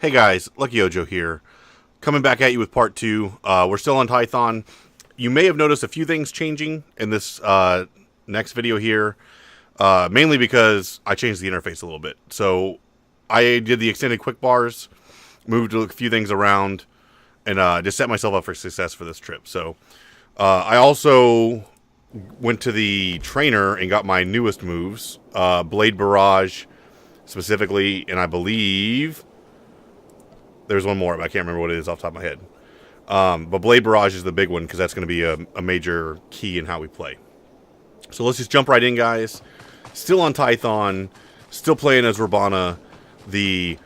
Hey guys, Lucky Ojo here, coming back at you with part 2. We're still on Tython. You may have noticed a few things changing in this next video here, mainly because I changed the interface a little bit. So I did the extended quick bars, moved a few things around, and just set myself up for success for this trip. So I also went to the trainer and got my newest moves, Blade Barrage specifically, and I believe there's one more, but I can't remember what it is off the top of my head. But Blade Barrage is the big one because that's going to be a major key in how we play. So let's just jump right in, guys. Still on Tython, still playing as Rebana, the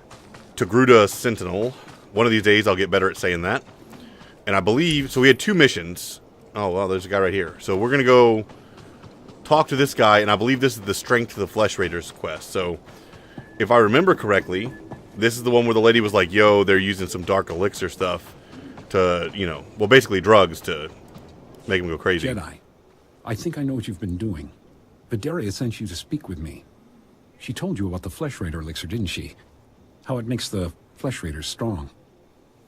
Togruta Sentinel. One of these days I'll get better at saying that. And I believe, so we had 2 missions. Oh, well, there's a guy right here. So we're going to go talk to this guy, and I believe this is the Strength of the Flesh Raiders quest. So if I remember correctly, this is the one where the lady was like, yo, they're using some dark elixir stuff to, you know, well, basically drugs to make them go crazy. Jedi, I think I know what you've been doing. Vidaria sent you to speak with me. She told you about the Flesh Raider elixir, didn't she? How it makes the Flesh Raiders strong.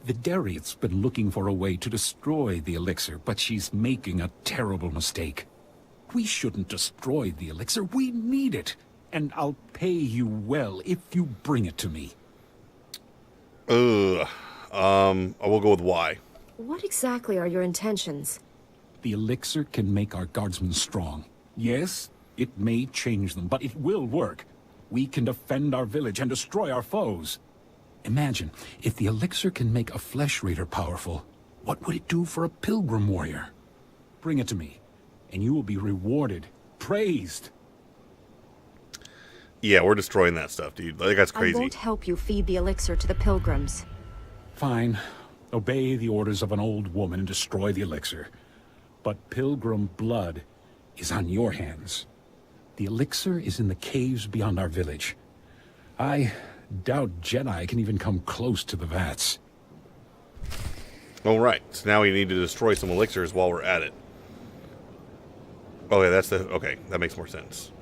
Vidaria's been looking for a way to destroy the elixir, but she's making a terrible mistake. We shouldn't destroy the elixir. We need it. And I'll pay you well if you bring it to me. I will go with Y. What exactly are your intentions? The elixir can make our guardsmen strong. Yes, it may change them, but it will work. We can defend our village and destroy our foes. Imagine, if the elixir can make a Flesh Raider powerful, what would it do for a pilgrim warrior? Bring it to me, and you will be rewarded, praised. Yeah, we're destroying that stuff, dude. Like, that's crazy. I won't help you feed the elixir to the pilgrims. Fine. Obey the orders of an old woman and destroy the elixir. But pilgrim blood is on your hands. The elixir is in the caves beyond our village. I doubt Jedi can even come close to the vats. All right, so now we need to destroy some elixirs while we're at it. Oh, yeah, that's the... Okay, that makes more sense.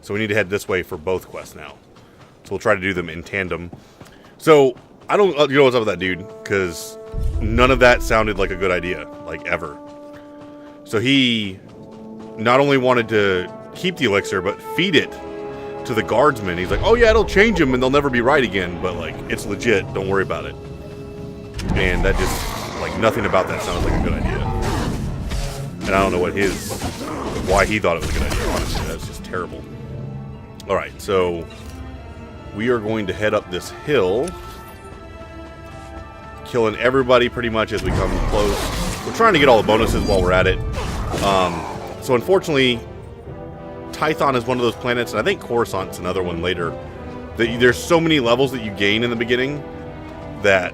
So we need to head this way for both quests now. So we'll try to do them in tandem. So, I don't... You know what's up with that dude? Because none of that sounded like a good idea. Like, ever. So he not only wanted to keep the elixir, but feed it to the guardsmen. He's like, oh yeah, it'll change them and they'll never be right again. But, like, it's legit. Don't worry about it. And that just... Like, nothing about that sounded like a good idea. And I don't know what why he thought it was a good idea, honestly. That's just terrible. Alright, so we are going to head up this hill, killing everybody pretty much as we come close. We're trying to get all the bonuses while we're at it. So unfortunately, Tython is one of those planets, and I think Coruscant's another one later, that there's so many levels that you gain in the beginning that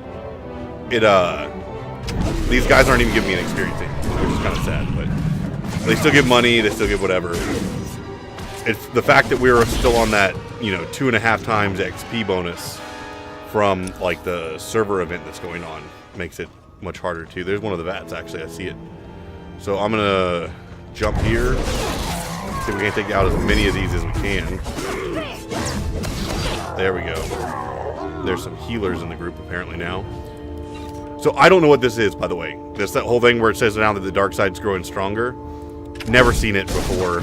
these guys aren't even giving me an experience thing, which is kind of sad, but they still give money, they still give whatever. It's the fact that we were still on that, you know, 2.5 times XP bonus from, like, the server event that's going on makes it much harder, too. There's one of the vats, actually. I see it. So I'm going to jump here. See if we can take out as many of these as we can. There we go. There's some healers in the group, apparently, now. So I don't know what this is, by the way. This that whole thing where it says now that the dark side's growing stronger. Never seen it before.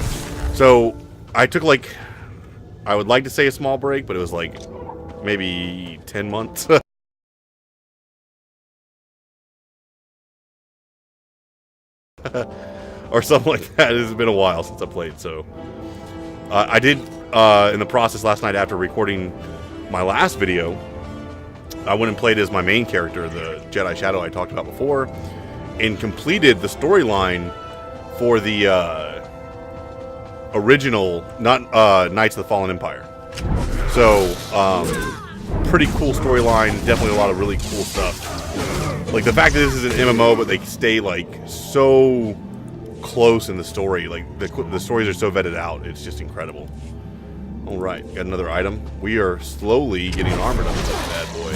So I took, like, I would like to say a small break, but it was like maybe 10 months. Or something like that. It's been a while since I played, so I did in the process last night after recording my last video, I went and played as my main character, the Jedi Shadow I talked about before, and completed the storyline for the original, not Knights of the Fallen Empire. So, pretty cool storyline, definitely a lot of really cool stuff. Like, the fact that this is an MMO, but they stay, like, so close in the story. Like, the stories are so vetted out, it's just incredible. Alright, got another item. We are slowly getting armored up with this bad boy.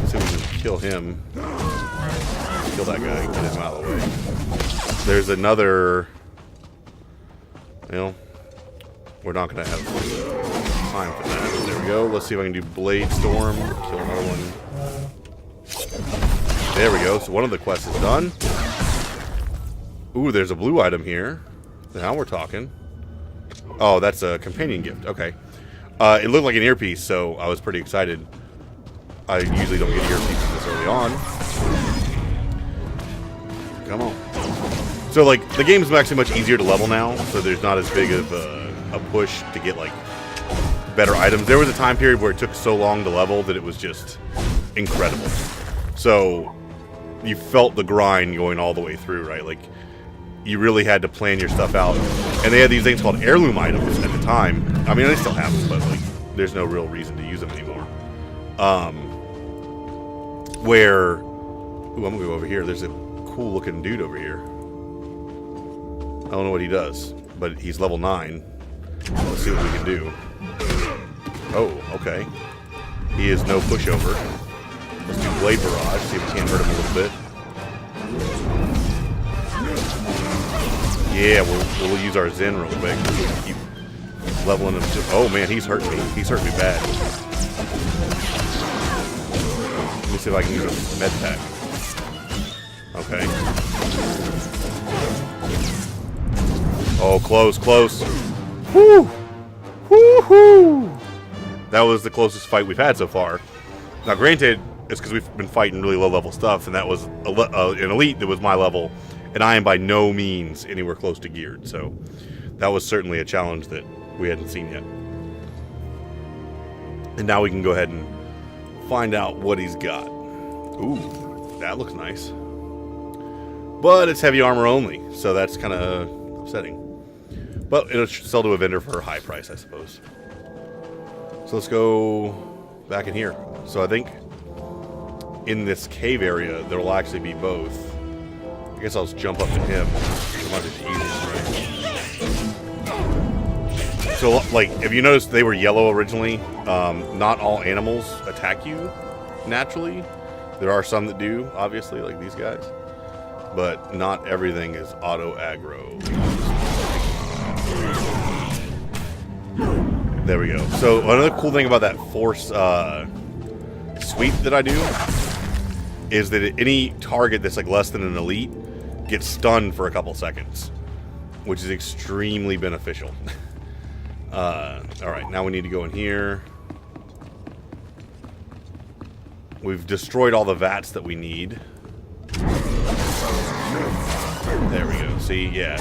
Let's see if we can kill him. Kill that guy, get him out of the way. There's another... Well, we're not going to have time for that. There we go. Let's see if I can do Blade Storm. Kill another one. There we go. So one of the quests is done. Ooh, there's a blue item here. Now we're talking. Oh, that's a companion gift. Okay. It looked like an earpiece, so I was pretty excited. I usually don't get earpieces this early on. Come on. So, like, the game's actually much easier to level now, so there's not as big of a push to get, like, better items. There was a time period where it took so long to level that it was just incredible. So, you felt the grind going all the way through, right? Like, you really had to plan your stuff out. And they had these things called heirloom items at the time. I mean, they still have them, but, like, there's no real reason to use them anymore. Where... Ooh, I'm gonna go over here. There's a cool-looking dude over here. I don't know what he does, but he's level 9. Let's see what we can do. Oh, okay. He is no pushover. Let's do Blade Barrage, see if we can't hurt him a little bit. Yeah, we'll use our Zen real quick. Keep leveling him. Oh man, he's hurting me. He's hurting me bad. Let me see if I can use a med pack. Okay. Oh, close, close. Woo! Woo-hoo! That was the closest fight we've had so far. Now, granted, it's because we've been fighting really low-level stuff, and that was an elite that was my level, and I am by no means anywhere close to geared, so that was certainly a challenge that we hadn't seen yet. And now we can go ahead and find out what he's got. Ooh, that looks nice. But it's heavy armor only, so that's kind of upsetting. But it'll sell to a vendor for a high price, I suppose. So let's go back in here. So I think in this cave area, there will actually be both. I guess I'll just jump up to him. It might be the easiest way. So, like, if you noticed, they were yellow originally. Not all animals attack you naturally. There are some that do, obviously, like these guys. But not everything is auto aggro. There we go. So another cool thing about that force sweep that I do is that any target that's like less than an elite gets stunned for a couple seconds, which is extremely beneficial. All right, now we need to go in here. We've destroyed all the vats that we need. There we go. See, yeah.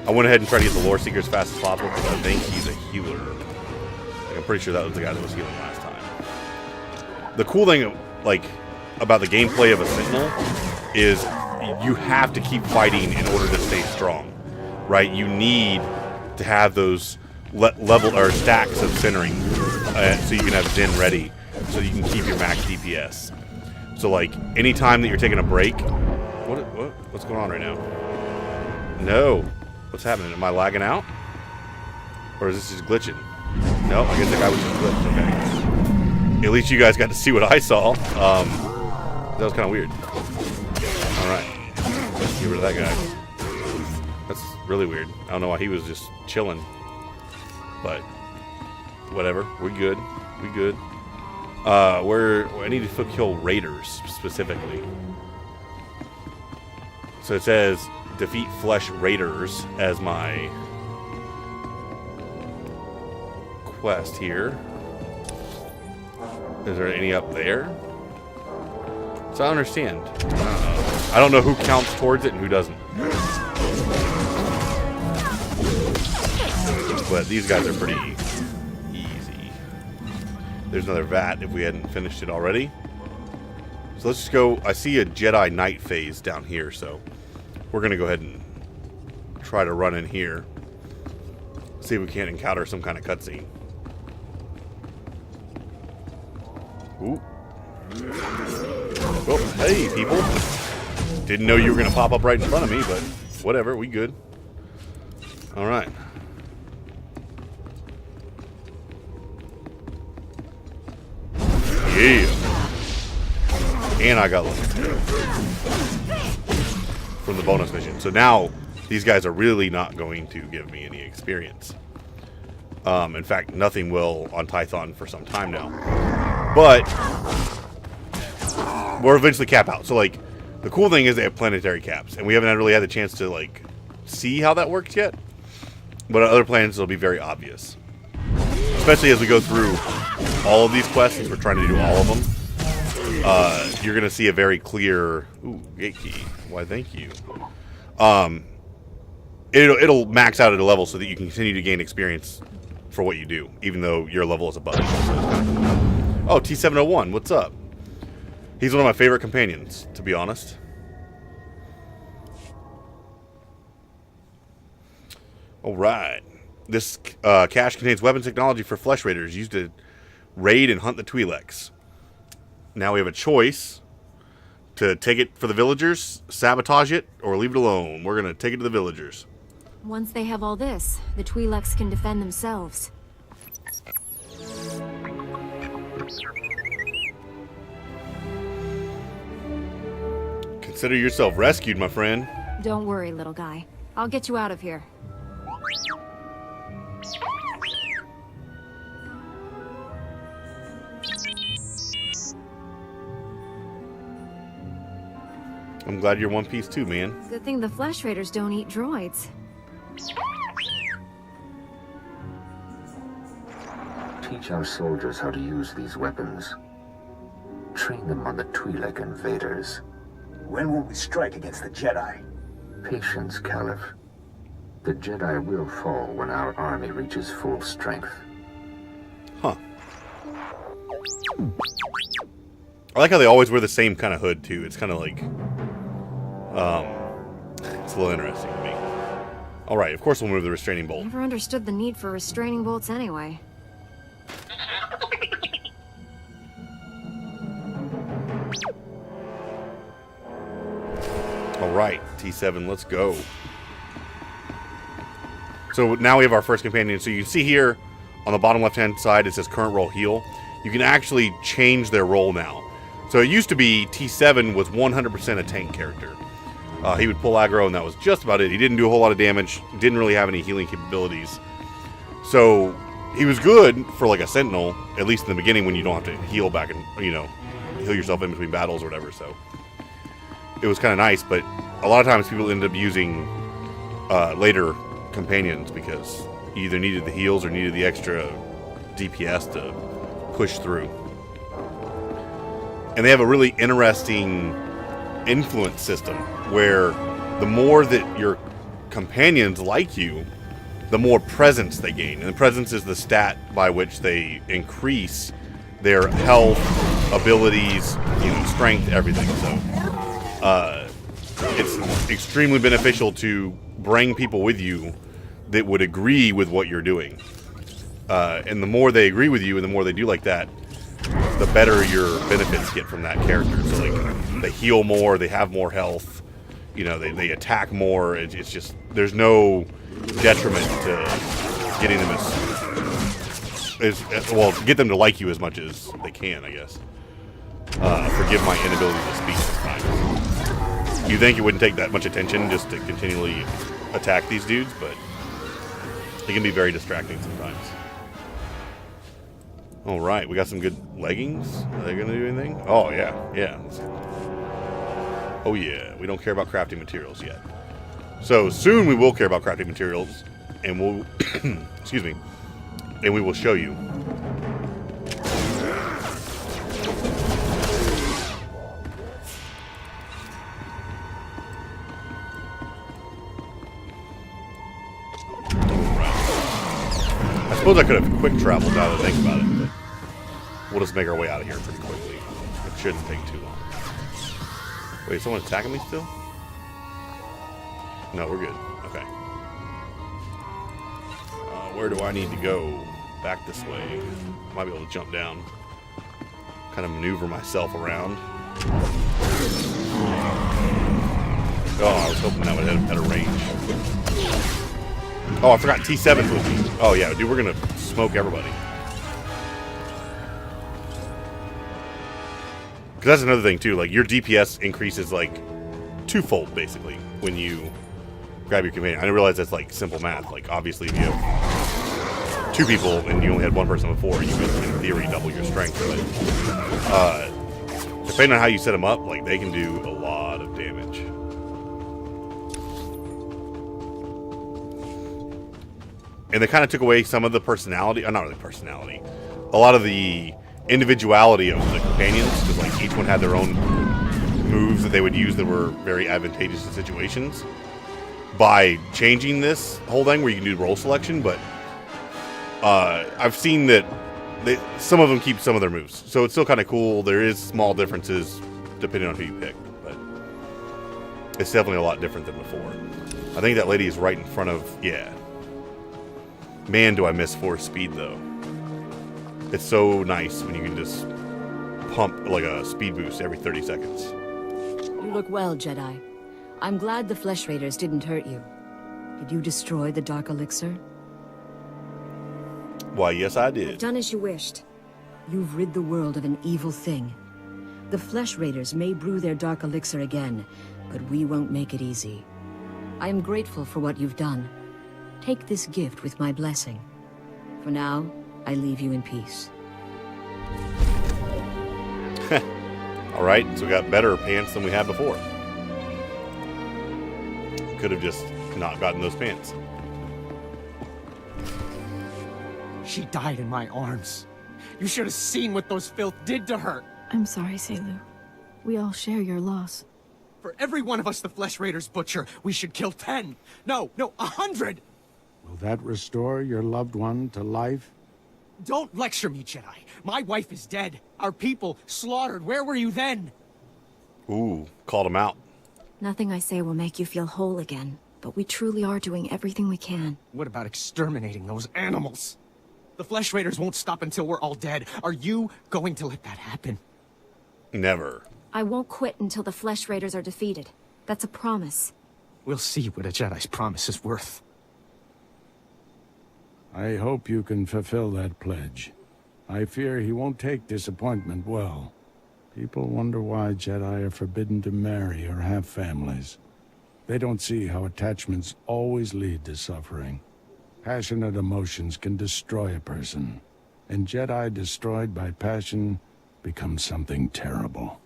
I went ahead and tried to get the Lore Seeker as fast as possible because I think he's a healer. Like, I'm pretty sure that was the guy that was healing last time. The cool thing, like, about the gameplay of a Sentinel is you have to keep fighting in order to stay strong, right? You need to have those level or stacks of centering so you can have Zen ready, so you can keep your max DPS. So, like, anytime that you're taking a break, what's going on right now? No. What's happening? Am I lagging out? Or is this just glitching? No, I guess the guy was just glitched. Okay. At least you guys got to see what I saw. That was kind of weird. Alright. Let's get rid of that guy. That's really weird. I don't know why he was just chilling. But, whatever. We're good. We good. I need to kill raiders, specifically. So it says... defeat flesh raiders as my quest here. Is there any up there? So I understand. I don't know who counts towards it and who doesn't. But these guys are pretty easy. There's another vat if we hadn't finished it already. So let's just go. I see a Jedi Knight phase down here, so we're going to go ahead and try to run in here. See if we can't encounter some kind of cutscene. Ooh. Oh, hey, people. Didn't know you were going to pop up right in front of me, but whatever, we good. Alright. Yeah. And I got lucky from the bonus mission. So now these guys are really not going to give me any experience. In fact, nothing will on Tython for some time now. But we'll eventually cap out. So, like, the cool thing is they have planetary caps, and we haven't really had the chance to, like, see how that works yet. But on other planets, it'll be very obvious. Especially as we go through all of these quests, since we're trying to do all of them. You're going to see a very clear... Ooh, gate key. Why, thank you. It'll max out at a level so that you can continue to gain experience for what you do, even though your level is above. Oh, T701, what's up? He's one of my favorite companions, to be honest. Alright. This cache contains weapon technology for flesh raiders used to raid and hunt the Twi'leks. Now we have a choice to take it for the villagers, sabotage it, or leave it alone. We're going to take it to the villagers. Once they have all this, the Twi'leks can defend themselves. Consider yourself rescued, my friend. Don't worry, little guy. I'll get you out of here. I'm glad you're one piece too, man. Good thing the flesh raiders don't eat droids. Teach our soldiers how to use these weapons. Train them on the Twi'lek invaders. When will we strike against the Jedi? Patience, Caliph. The Jedi will fall when our army reaches full strength. Huh. I like how they always wear the same kind of hood, too. It's kind of like... it's a little interesting to me. Alright, of course we'll move the restraining bolt. Never understood the need for restraining bolts anyway. Alright, T7, let's go. So now we have our first companion. So you can see here on the bottom left-hand side, it says current role heal. You can actually change their role now. So it used to be T7 was 100% a tank character. He would pull aggro, and that was just about it. He didn't do a whole lot of damage, didn't really have any healing capabilities. So he was good for like a sentinel, at least in the beginning when you don't have to heal back and, you know, heal yourself in between battles or whatever. So it was kind of nice, but a lot of times people end up using later companions because you either needed the heals or needed the extra DPS to push through. And they have a really interesting influence system where the more that your companions like you, the more presence they gain. And the presence is the stat by which they increase their health, abilities, you know, strength, everything. So it's extremely beneficial to bring people with you that would agree with what you're doing. And the more they agree with you and the more they do like that, the better your benefits get from that character. So like they heal more, they have more health, you know, they attack more. It's just, there's no detriment to getting them as well, get them to like you as much as they can, I guess. Forgive my inability to speak sometimes. You think it wouldn't take that much attention just to continually attack these dudes, but it can be very distracting sometimes. Alright, we got some good leggings. Are they going to do anything? Oh, yeah. Yeah. Oh, yeah. We don't care about crafting materials yet. So, soon we will care about crafting materials. And we'll... excuse me. And we will show you. I suppose I could have quick traveled now that I think about it, but we'll just make our way out of here pretty quickly. It shouldn't take too long. Wait, is someone attacking me still? No, we're good. Okay. Where do I need to go? Back this way. Might be able to jump down. Kind of maneuver myself around. Oh, I was hoping that would have better range. Oh, I forgot T7's with me. Oh, yeah, dude, we're going to smoke everybody. Because that's another thing, too. Like, your DPS increases, like, twofold, basically, when you grab your companion. I didn't realize that's, like, simple math. Like, obviously, if you have two people and you only had one person before, you could, in theory, double your strength. But depending on how you set them up, like, they can do a lot of damage. And they kind of took away some of the personality, not really personality, a lot of the individuality of the companions, because like each one had their own moves that they would use that were very advantageous in situations by changing this whole thing where you can do role selection. But I've seen that some of them keep some of their moves, so it's still kind of cool. There is small differences depending on who you pick, but it's definitely a lot different than before. I think that lady is right in front of, yeah. Man, do I miss force speed though. It's so nice when you can just pump like a speed boost every 30 seconds. You look well, Jedi. I'm glad the Flesh Raiders didn't hurt you. Did you destroy the Dark Elixir? Why, yes, I did. I've done as you wished. You've rid the world of an evil thing. The Flesh Raiders may brew their Dark Elixir again, but we won't make it easy. I am grateful for what you've done. Take this gift with my blessing. For now, I leave you in peace. Alright, so we got better pants than we had before. Could have just not gotten those pants. She died in my arms. You should have seen what those filth did to her. I'm sorry, Selu. We all share your loss. For every one of us the Flesh Raiders butcher, we should kill 10. No, 100! Will that restore your loved one to life? Don't lecture me, Jedi. My wife is dead. Our people slaughtered. Where were you then? Ooh, called him out. Nothing I say will make you feel whole again, but we truly are doing everything we can. What about exterminating those animals? The Flesh Raiders won't stop until we're all dead. Are you going to let that happen? Never. I won't quit until the Flesh Raiders are defeated. That's a promise. We'll see what a Jedi's promise is worth. I hope you can fulfill that pledge. I fear he won't take disappointment well. People wonder why Jedi are forbidden to marry or have families. They don't see how attachments always lead to suffering. Passionate emotions can destroy a person, and Jedi destroyed by passion become something terrible.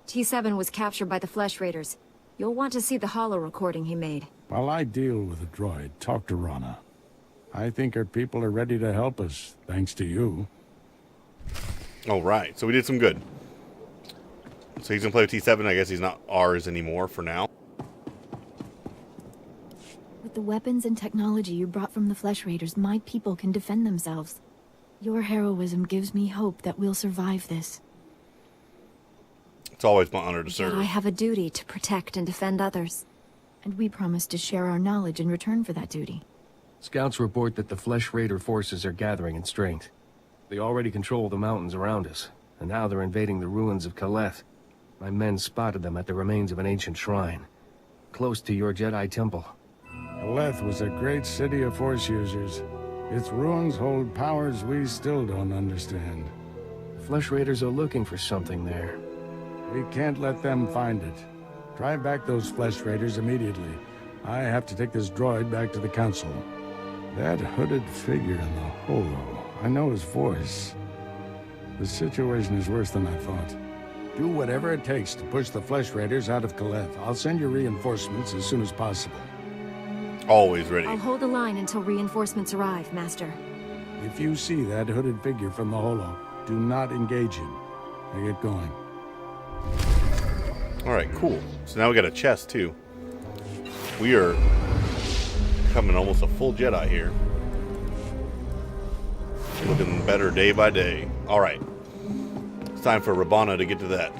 T7 was captured by the Flesh Raiders. You'll want to see the holo recording he made. While I deal with the droid, talk to Rana. I think her people are ready to help us, thanks to you. All right, so we did some good. So he's going to play with T7. I guess he's not ours anymore for now. With the weapons and technology you brought from the Flesh Raiders, my people can defend themselves. Your heroism gives me hope that we'll survive this. It's always my honor to serve. I have a duty to protect and defend others. And we promise to share our knowledge in return for that duty. Scouts report that the Flesh Raider forces are gathering in strength. They already control the mountains around us, and now they're invading the ruins of Kaleth. My men spotted them at the remains of an ancient shrine, close to your Jedi temple. Kaleth was a great city of Force users. Its ruins hold powers we still don't understand. The Flesh Raiders are looking for something there. We can't let them find it. Drive back those Flesh Raiders immediately. I have to take this droid back to the Council. That hooded figure in the holo, I know his voice. The situation is worse than I thought. Do whatever it takes to push the Flesh Raiders out of Kaleth. I'll send you reinforcements as soon as possible. Always ready. I'll hold the line until reinforcements arrive, Master. If you see that hooded figure from the holo, do not engage him. Now get going. Alright, cool. So now we got a chest, too. We are becoming almost a full Jedi here. Looking better day by day. Alright. It's time for Rebana to get to that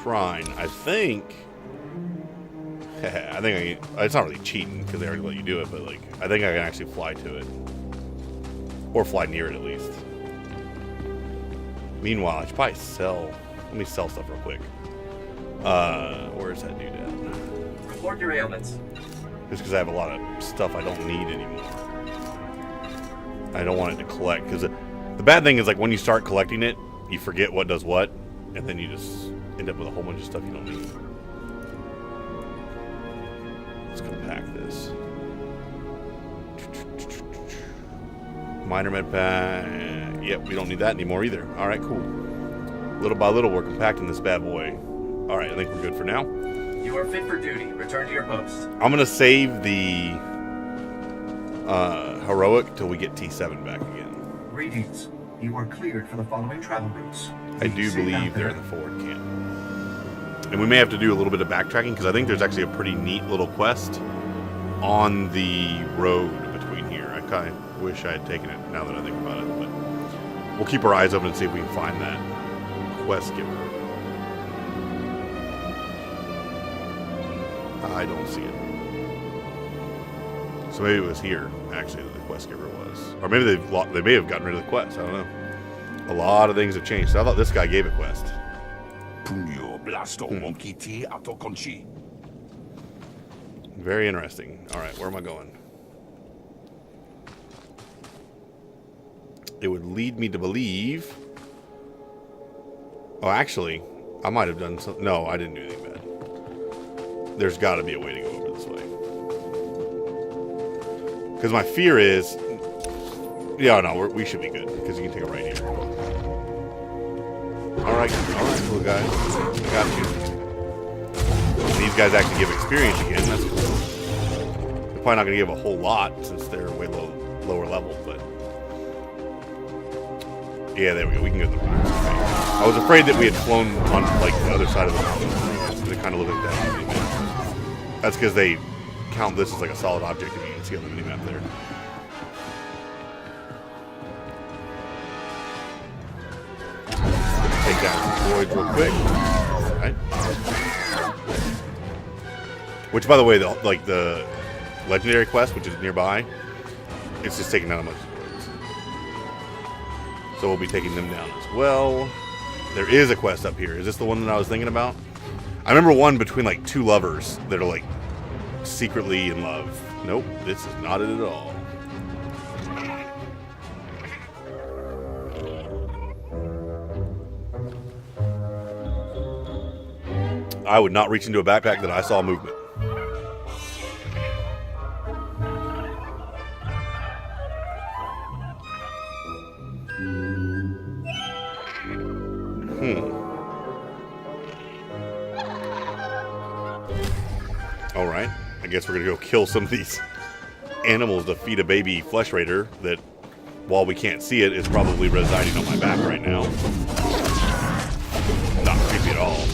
shrine. I think I can, it's not really cheating because they already let you do it, but like I think I can actually fly to it. Or fly near it at least. Meanwhile, I should probably sell. Let me sell stuff real quick. Where's that dude at? Report your ailments. Just because I have a lot of stuff I don't need anymore. I don't want it to collect, because the bad thing is like when you start collecting it, you forget what does what, and then you just end up with a whole bunch of stuff you don't need. let's compact this. Minor med pack. Yep, we don't need that anymore either. Alright, cool. Little by little, we're compacting this bad boy. Alright, I think we're good for now. You are fit for duty. Return to your post. I'm going to save the heroic till we get T7 back again. Greetings. You are cleared for the following travel routes. I do believe they're in the forward camp. And we may have to do a little bit of backtracking, because I think there's actually a pretty neat little quest on the road between here. I kind of wish I had taken it now that I think about it, but we'll keep our eyes open and see if we can find that quest giver. I don't see it. So maybe it was here, actually, that the quest giver was. Or maybe they may have gotten rid of the quest. I don't know. A lot of things have changed. So I thought this guy gave a quest. Very interesting. All right, where am I going? It would lead me to believe... Oh, actually, I might have done something. No, I didn't do anything bad. There's got to be a way to go over this way. Because my fear is... Yeah, no, we should be good. Because you can take a right here. Alright, cool guys. I got you. And these guys actually give experience again. That's cool. They're probably not going to give a whole lot since they're way lower level, but... Yeah, there we go. We can go to the right. I was afraid that we had flown on like the other side of the mountain. It kind of looked like that. That's because they count this as like a solid object, and you can see on the minimap there. Take down some droids real quick. Alright. Which, by the way, the legendary quest, which is nearby, it's just taking down a bunch of droids. So we'll be taking them down as well. There is a quest up here. Is this the one that I was thinking about? I remember one between like two lovers that are like secretly in love. Nope, this is not it at all. I would not reach into a backpack that I saw movement. Alright, I guess we're gonna go kill some of these animals to feed a baby flesh raider that, while we can't see it, is probably residing on my back right now. Not creepy at all.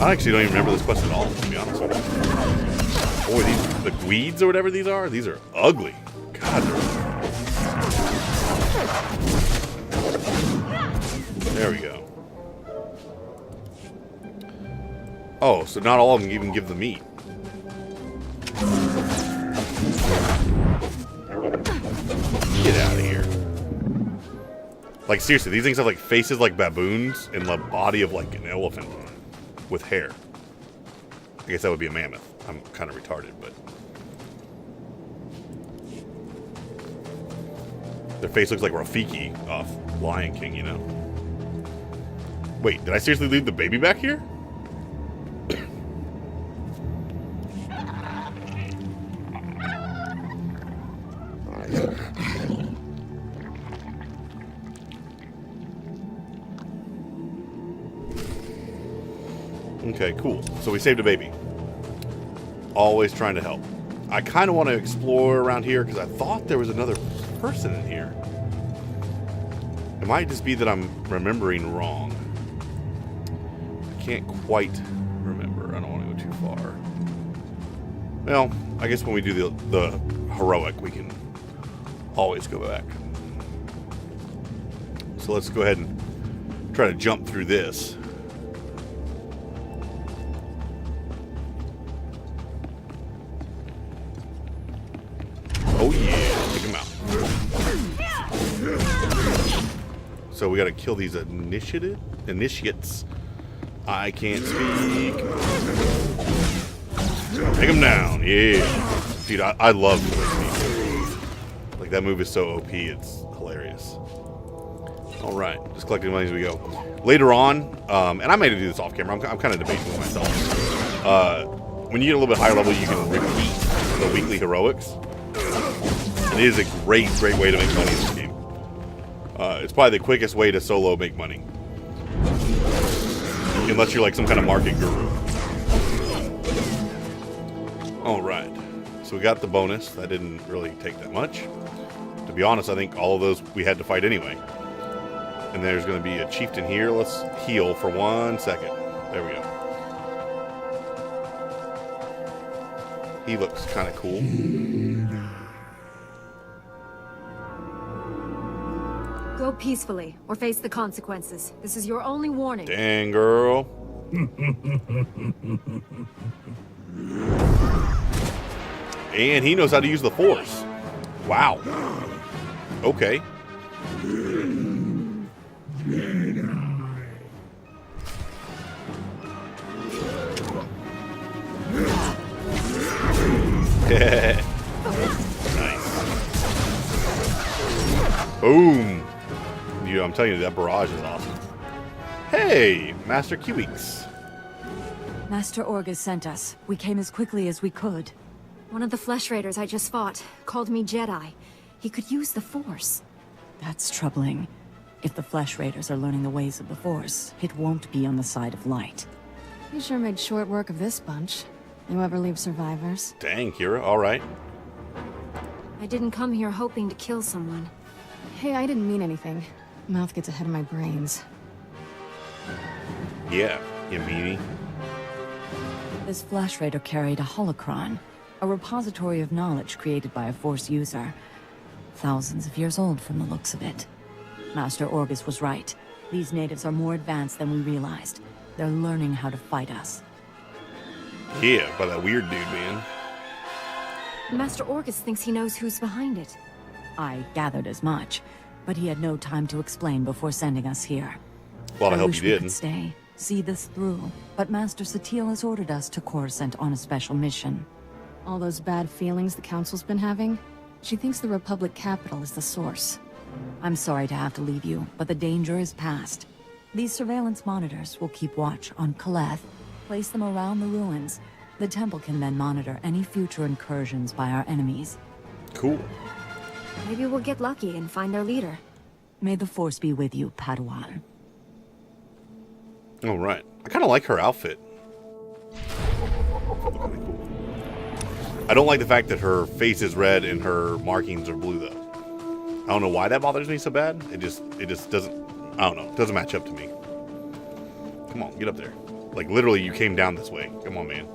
I actually don't even remember this quest at all, to be honest with you. Boy, the gweeds or whatever these are ugly. God, they're ugly. There we go. Oh, so not all of them even give the meat. Get out of here. Like, seriously, these things have, like, faces like baboons and the body of, like, an elephant with hair. I guess that would be a mammoth. I'm kind of retarded, but... Their face looks like Rafiki off Lion King, you know? Wait, did I seriously leave the baby back here? Okay, cool. So we saved a baby. Always trying to help. I kind of want to explore around here because I thought there was another person in here. It might just be that I'm remembering wrong. I can't quite remember. I don't want to go too far. Well, I guess when we do the heroic, we can always go back. So let's go ahead and try to jump through this. Oh yeah, take him out. So we gotta kill these initiates. I can't speak. Take him down, yeah. Dude, I love the way he moves. Like, that move is so OP, it's hilarious. All right, just collecting money as we go. Later on, and I may do this off camera. I'm kind of debating with myself. When you get a little bit higher level, you can repeat the weekly heroics. It is a great way to make money in this game. It's probably the quickest way to solo make money, unless you're like some kind of market guru. All right, so we got the bonus. That didn't really take that much. To be honest, I think all of those we had to fight anyway. And there's going to be a chieftain here. Let's heal for 1 second. There we go. He looks kind of cool. Go peacefully, or face the consequences. This is your only warning. Dang, girl. And he knows how to use the Force. Wow. Okay. Nice. Boom. Dude, I'm telling you, that barrage is awesome. Hey, Master Q-Weeks. Master Orgus sent us. We came as quickly as we could. One of the Flesh Raiders I just fought called me Jedi. He could use the Force. That's troubling. If the Flesh Raiders are learning the ways of the Force, it won't be on the side of light. You sure made short work of this bunch. You ever leave survivors? Dang, Kira. All right. I didn't come here hoping to kill someone. Hey, I didn't mean anything. Mouth gets ahead of my brains. Yeah, you meanie. This Flesh Raider carried a holocron, a repository of knowledge created by a Force user. Thousands of years old from the looks of it. Master Orgus was right. These natives are more advanced than we realized. They're learning how to fight us. Yeah, by that weird dude, man. Master Orgus thinks he knows who's behind it. I gathered as much, but he had no time to explain before sending us here. A lot of help wish you we did. could stay, see this through, but Master SWTOR has ordered us to Coruscant on a special mission. All those bad feelings the Council's been having? She thinks the Republic capital is the source. I'm sorry to have to leave you, but the danger is past. These surveillance monitors will keep watch on Kaleth, place them around the ruins. The temple can then monitor any future incursions by our enemies. Cool. Maybe we'll get lucky and find their leader. May the Force be with you, Padawan. All right. I kind of like her outfit. Kinda cool. I don't like the fact that her face is red and her markings are blue, though. I don't know why that bothers me so bad. It just doesn't. I don't know. It doesn't match up to me. Come on, get up there. Like literally, you came down this way. Come on, man.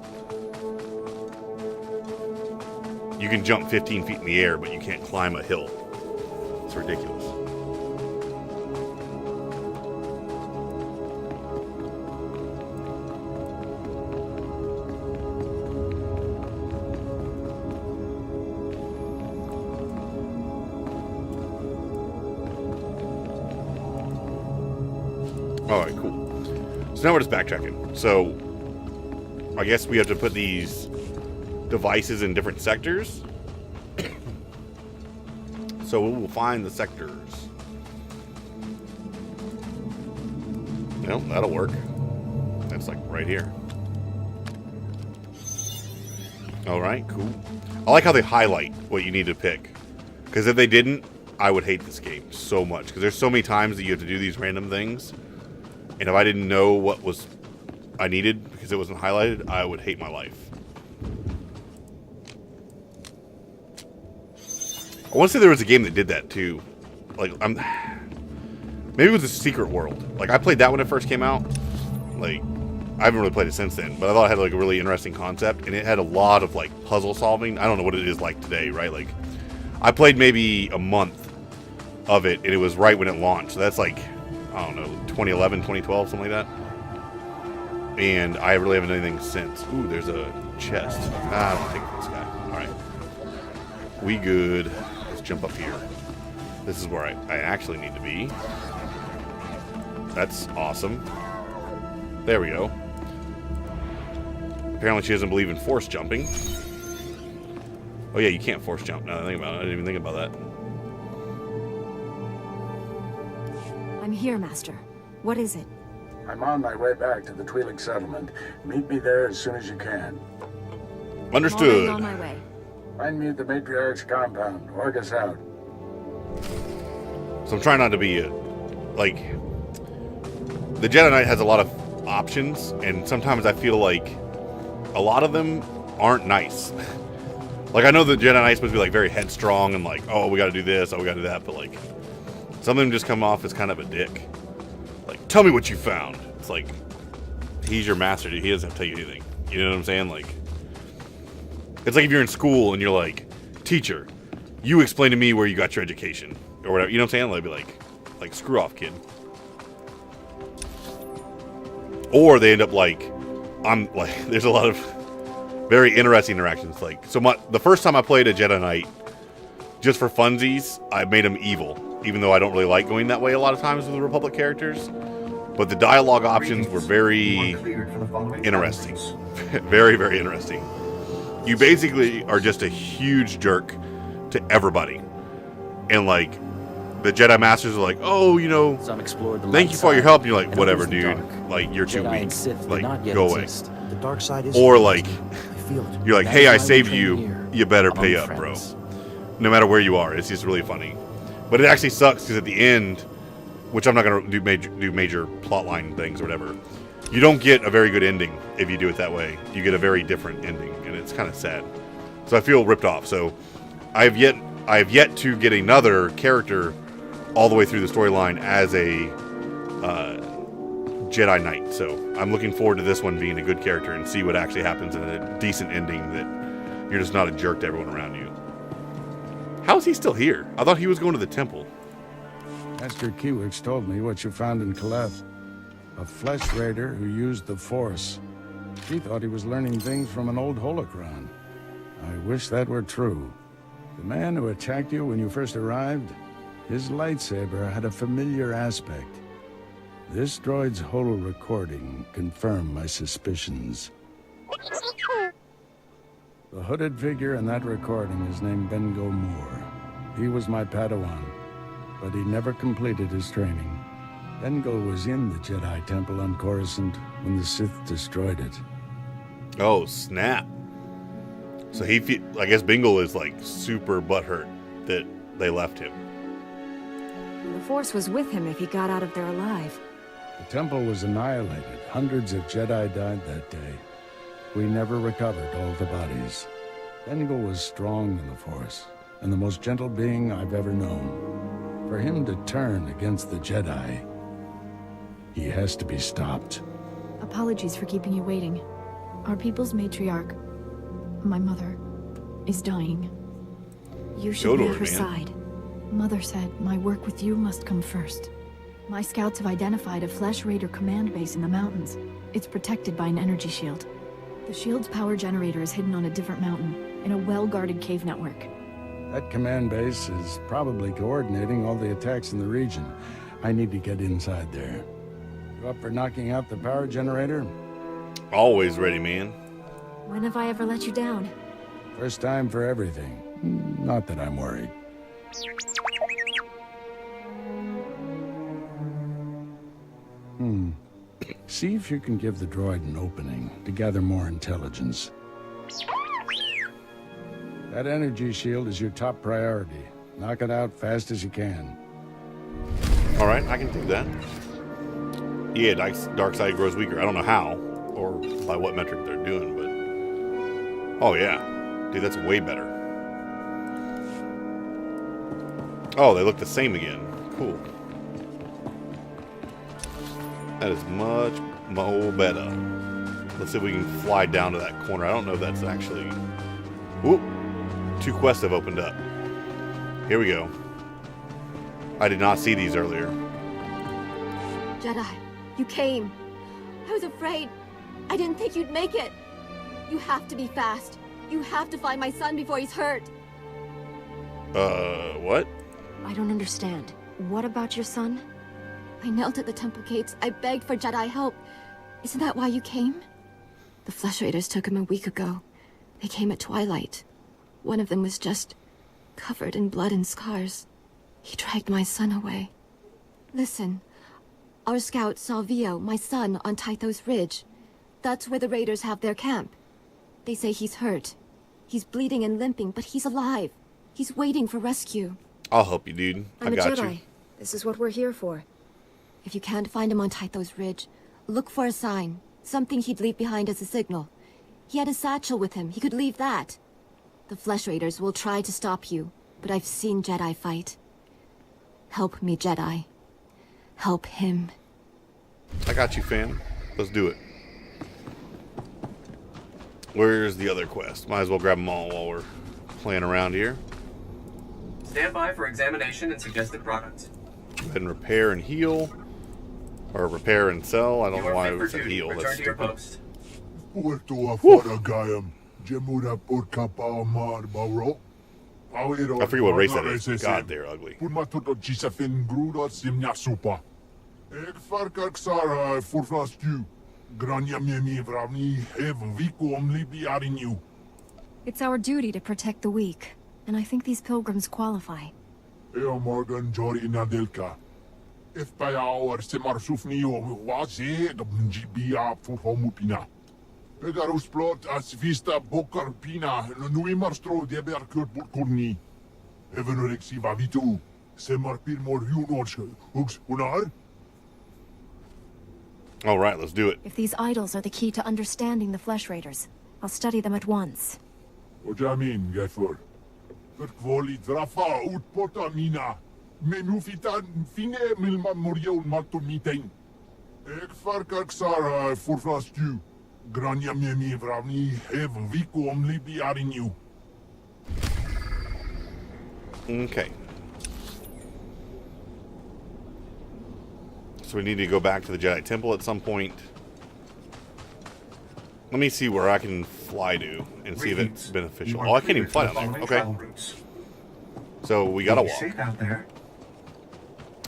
You can jump 15 feet in the air, but you can't climb a hill. It's ridiculous. Alright, cool. So now we're just backtracking. So, I guess we have to put these devices in different sectors. So we will find the sectors. Well, that'll work. That's like right here. Alright, cool. I like how they highlight what you need to pick. Because if they didn't, I would hate this game so much. Because there's so many times that you have to do these random things. And if I didn't know what was I needed because it wasn't highlighted, I would hate my life. I want to say there was a game that did that too. Like, maybe it was a Secret World. Like, I played that when it first came out. Like, I haven't really played it since then, but I thought it had like a really interesting concept, and it had a lot of like puzzle solving. I don't know what it is like today, right? Like, I played maybe a month of it, and it was right when it launched. So that's like, I don't know, 2011, 2012, something like that. And I really haven't done anything since. Ooh, there's a chest. I don't think this guy. All right, we good. Let's jump up here. This is where I actually need to be. That's awesome. There we go. Apparently she doesn't believe in force jumping. Oh yeah, you can't force jump. Now that I think about it, I didn't even think about that. here, Master. What is it? I'm on my way back to the Twi'lek settlement. Meet me there as soon as you can. Understood. Already on my way. Find me at the Matriarch's compound. Org us out. So I'm trying not to be, like... The Jedi Knight has a lot of options, and sometimes I feel like a lot of them aren't nice. Like, I know the Jedi Knight's supposed to be, like, very headstrong and, like, oh, we gotta do this, oh, we gotta do that, but, like, some of them just come off as kind of a dick. Like, tell me what you found. It's like, he's your master, dude. He doesn't have to tell you anything. You know what I'm saying? Like, it's like if you're in school and you're like, teacher, you explain to me where you got your education. Or whatever. You know what I'm saying? They'd be like, screw off, kid. Or they end up like, there's a lot of very interesting interactions. Like, so the first time I played a Jedi Knight, just for funsies, I made him evil. Even though I don't really like going that way a lot of times with the Republic characters. But the dialogue options were very interesting. Very, very interesting. You basically are just a huge jerk to everybody. And like, the Jedi Masters are like, oh, you know, thank you for your help. And you're like, whatever, dude. Like, you're too weak. Like, go away. The dark side is or like, you're like, hey, I why saved we you. train here, You better pay among up, bro. friends. No matter where you are. It's just really funny. But it actually sucks because at the end, which I'm not going to do major plotline things or whatever, you don't get a very good ending if you do it that way. You get a very different ending, and it's kind of sad. So I feel ripped off. So I have yet to get another character all the way through the storyline as a Jedi Knight. So I'm looking forward to this one being a good character and see what actually happens in a decent ending that you're just not a jerk to everyone around you. How is he still here? I thought he was going to the temple. Master Kiwix told me what you found in Kaleth. A flesh raider who used the Force. He thought he was learning things from an old holocron. I wish that were true. The man who attacked you when you first arrived, his lightsaber had a familiar aspect. This droid's holo recording confirmed my suspicions. The hooded figure in that recording is named Bengo Moore. He was my padawan, but he never completed his training. Bengo was in the Jedi Temple on Coruscant when the Sith destroyed it. Oh, snap. So I guess Bingle is like super butthurt that they left him. The Force was with him if he got out of there alive. The temple was annihilated. Hundreds of Jedi died that day. We never recovered all the bodies. Bengal was strong in the Force, and the most gentle being I've ever known. For him to turn against the Jedi, he has to be stopped. Apologies for keeping you waiting. Our people's matriarch, my mother, is dying. You should be at her man. side. Mother said my work with you must come first. My scouts have identified a Flesh Raider command base in the mountains. It's protected by an energy shield. The shield's power generator is hidden on a different mountain, in a well-guarded cave network. That command base is probably coordinating all the attacks in the region. I need to get inside there. You up for knocking out the power generator? Always ready, man. When have I ever let you down? First time for everything. Not that I'm worried. See if you can give the droid an opening to gather more intelligence. That energy shield is your top priority. Knock it out fast as you can. All right, I can do that. Yeah, dark side grows weaker. I don't know how or by what metric they're doing, but oh yeah, dude, that's way better. Oh, they look the same again. Cool. That is much more better. Let's see if we can fly down to that corner. I don't know if that's actually... Whoop! 2 quests have opened up. Here we go. I did not see these earlier. Jedi, you came. I was afraid. I didn't think you'd make it. You have to be fast. You have to find my son before he's hurt. What? I don't understand. What about your son? I knelt at the temple gates. I begged for Jedi help. Isn't that why you came? The Flesh Raiders took him a week ago. They came at twilight. One of them was just covered in blood and scars. He dragged my son away. Listen, Our scout saw Vio, my son, on Tythos Ridge. That's where the raiders have their camp. They say he's hurt. He's bleeding and limping, but he's alive. He's waiting for rescue. I'll help you, dude. I got I'm a Jedi. you. This is what we're here for. If you can't find him on Tythos Ridge, look for a sign. Something he'd leave behind as a signal. He had a satchel with him. He could leave that. The Flesh Raiders will try to stop you, but I've seen Jedi fight. Help me, Jedi. Help him. I got you, fam. Let's do it. Where's the other quest? Might as well grab them all while we're playing around here. Stand by for examination and suggested products. Go ahead and repair and heal. Or repair and sell. I don't know why it said heal. That's stupid. Post. I forget what race that is. God, they're ugly. It's our duty to protect the weak, and I think these pilgrims qualify. All right, let's do it. If these idols are the key to understanding the Flesh Raiders, I'll study them at once. Okay. So we need to go back to the Jedi Temple at some point. Let me see where I can fly to and see if it's beneficial. Oh, I can't even fly down there. Okay. So we gotta walk. Safe out there.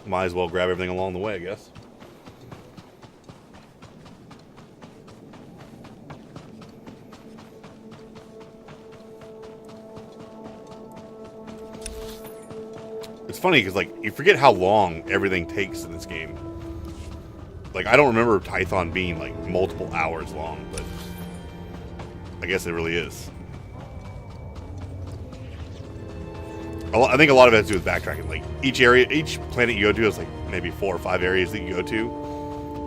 Might as well grab everything along the way, I guess. It's funny because, like, you forget how long everything takes in this game. Like, I don't remember Tython being, like, multiple hours long, but I guess it really is. I think a lot of it has to do with backtracking. Like, each planet you go to has, like, maybe 4 or 5 areas that you go to.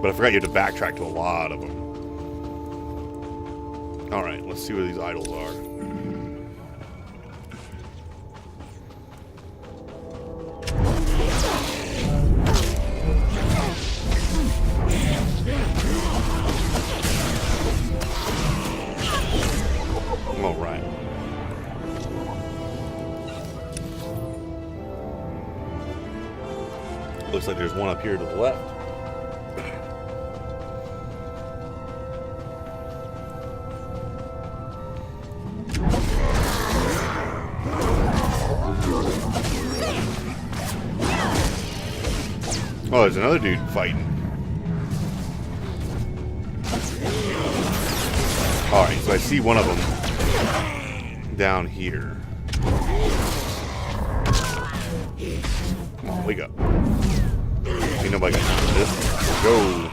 But I forgot you have to backtrack to a lot of them. Alright, let's see where these idols are. Alright. Looks like there's one up here to the left. Oh, there's another dude fighting. Alright, so I see one of them down here. Come on, wake up. Ain't nobody got time for this. Let's go.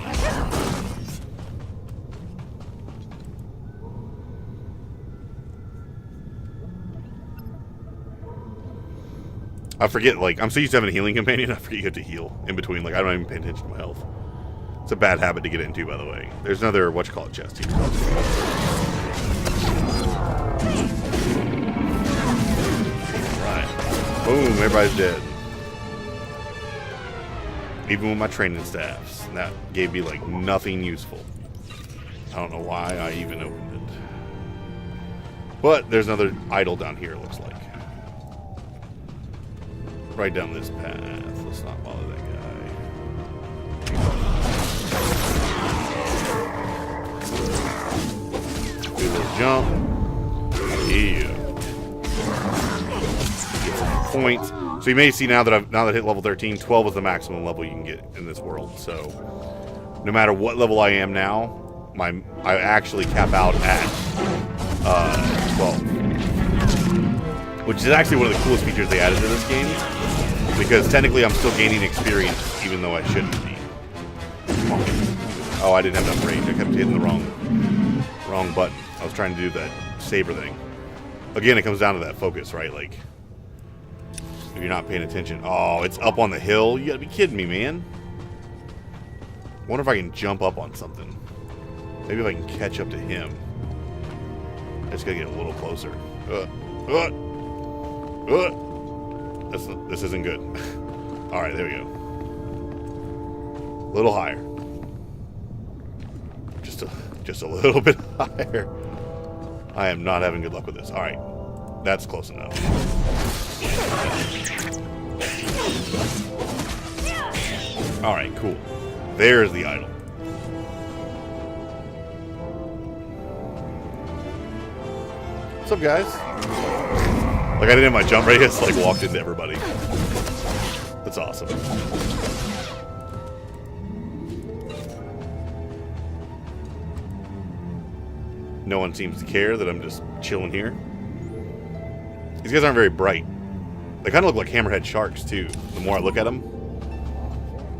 I forget, like, I'm so used to having a healing companion, I forget you have to heal in between. Like, I don't even pay attention to my health. It's a bad habit to get into, by the way. There's another, whatchamacallit, chest here. Alright. Boom, everybody's dead. Even with my training staffs. That gave me, like, nothing useful. I don't know why I even opened it. But there's another idol down here, it looks like. Right down this path. Let's not bother that guy. Do a little jump. Yeah. Get some points. So you may see now that I hit level 13, 12 is the maximum level you can get in this world. So no matter what level I am now, I actually cap out at 12. Which is actually one of the coolest features they added to this game. Because technically I'm still gaining experience, even though I shouldn't be. Oh, I didn't have enough range. I kept hitting the wrong button. I was trying to do that saber thing. Again, it comes down to that focus, right? Like, if you're not paying attention. Oh, it's up on the hill? You gotta be kidding me, man. I wonder if I can jump up on something. Maybe if I can catch up to him. I just gotta get a little closer. This isn't good. Alright, there we go. A little higher. Just a little bit higher. I am not having good luck with this. Alright. That's close enough. Alright, cool. There's the idol. What's up, guys? Like, I didn't have my jump radius, like, walked into everybody. That's awesome. No one seems to care that I'm just chilling here. These guys aren't very bright. They kind of look like hammerhead sharks, too. The more I look at them,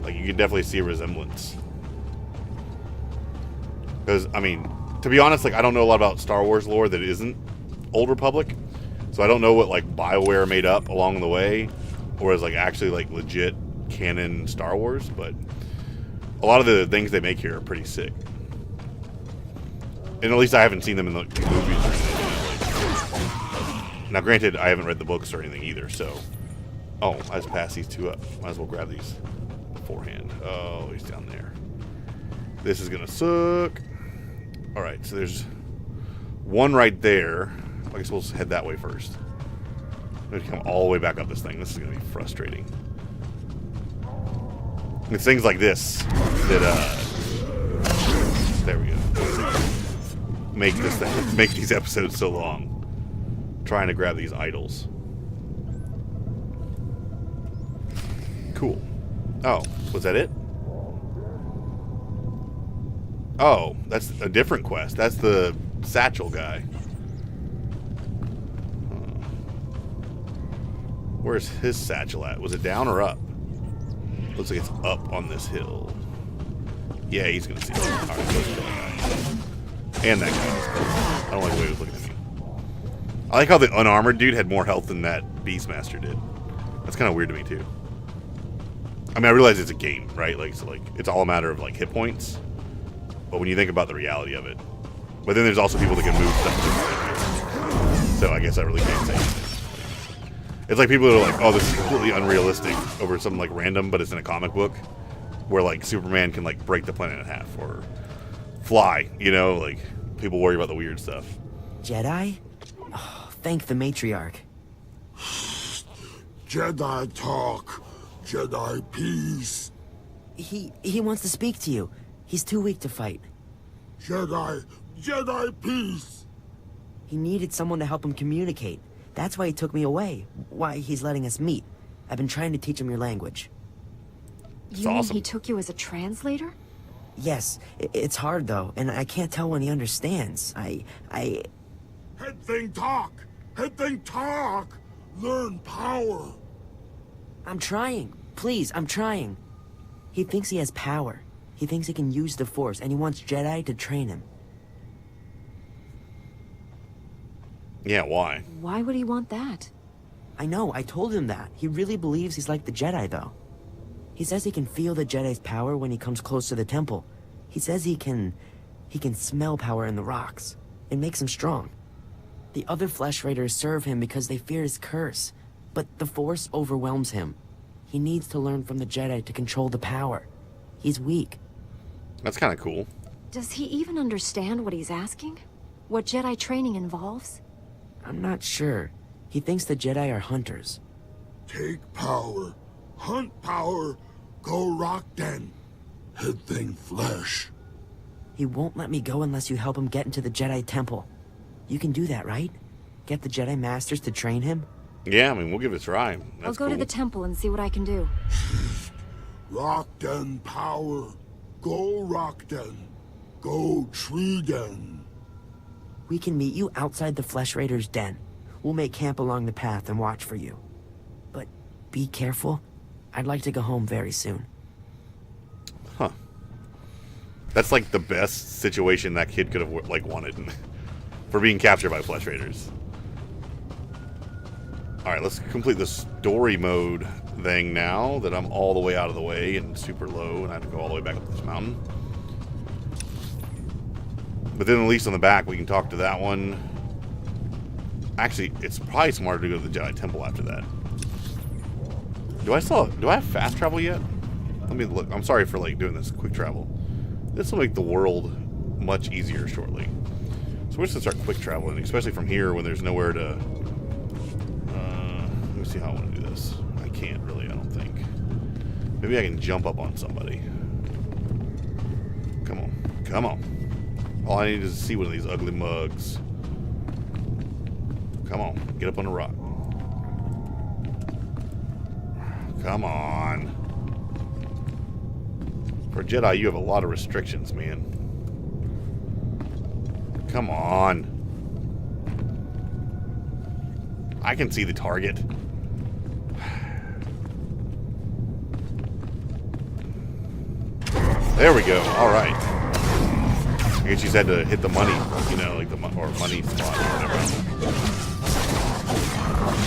like, you can definitely see a resemblance. Because, I mean, to be honest, like, I don't know a lot about Star Wars lore that isn't Old Republic. So I don't know what, like, BioWare made up along the way, or is, like, actually, like, legit canon Star Wars. But a lot of the things they make here are pretty sick. And at least I haven't seen them in the movies or anything. Now, granted, I haven't read the books or anything either, so... Oh, I just passed these two up. Might as well grab these beforehand. Oh, he's down there. This is gonna suck. Alright, so there's one right there. I guess we'll head that way first. I'm gonna come all the way back up this thing. This is gonna be frustrating. It's things like this that, there we go. Make these episodes so long. Trying to grab these idols. Cool. Oh, was that it? Oh, that's a different quest. That's the satchel guy. Where's his satchel at? Was it down or up? Looks like it's up on this hill. Yeah, he's gonna see it. Alright, let's kill that guy. And that guy. I don't like the way he was looking at me. I like how the unarmored dude had more health than that Beastmaster did. That's kind of weird to me, too. I mean, I realize it's a game, right? Like, so, like, it's all a matter of, like, hit points. But when you think about the reality of it. But then there's also people that can move stuff. So I guess I really can't say anything. It's like people that are like, oh, this is completely unrealistic over something, like, random, but it's in a comic book. Where, like, Superman can, like, break the planet in half. Or fly, you know? Like, people worry about the weird stuff. Jedi? Oh, thank the matriarch. Jedi talk. Jedi peace. He wants to speak to you. He's too weak to fight. Jedi peace. He needed someone to help him communicate. That's why he took me away. Why he's letting us meet. I've been trying to teach him your language. You mean he took you as a translator? Yes. It's hard, though, and I can't tell when he understands. Head thing talk. Head thing talk. Learn power. I'm trying. Please, I'm trying. He thinks he has power. He thinks he can use the Force, and he wants Jedi to train him. Yeah, why? Why would he want that? I know, I told him that. He really believes he's like the Jedi, though. He says he can feel the Jedi's power when he comes close to the temple. He says he can smell power in the rocks. It makes him strong. The other Flesh Raiders serve him because they fear his curse. But the Force overwhelms him. He needs to learn from the Jedi to control the power. He's weak. That's kind of cool. Does he even understand what he's asking? What Jedi training involves? I'm not sure. He thinks the Jedi are hunters. Take power. Hunt power. Go rock den. Head thing flesh. He won't let me go unless you help him get into the Jedi Temple. You can do that, right? Get the Jedi Masters to train him? Yeah, I mean, we'll give it a try. I'll go to the temple and see what I can do. Rock den power. Go rock den. Go tree den. We can meet you outside the Flesh Raiders' den. We'll make camp along the path and watch for you. But be careful. I'd like to go home very soon. Huh. That's like the best situation that kid could have like wanted for being captured by flesh raiders. All right, let's complete the story mode thing now that I'm all the way out of the way and super low, and I have to go all the way back up this mountain. But then at least on the back, we can talk to that one. Actually, it's probably smarter to go to the Jedi Temple after that. Do I have fast travel yet? Let me look. I'm sorry for like doing this quick travel. This will make the world much easier shortly. So we're just gonna start quick traveling, especially from here when there's nowhere to. Let me see how I want to do this. I can't really. I don't think. Maybe I can jump up on somebody. Come on, come on. All I need is to see one of these ugly mugs. Come on, get up on the rock. Come on. For a Jedi, you have a lot of restrictions, man. Come on. I can see the target. There we go. All right. I guess you said to hit the money, you know, like the or money spot or whatever.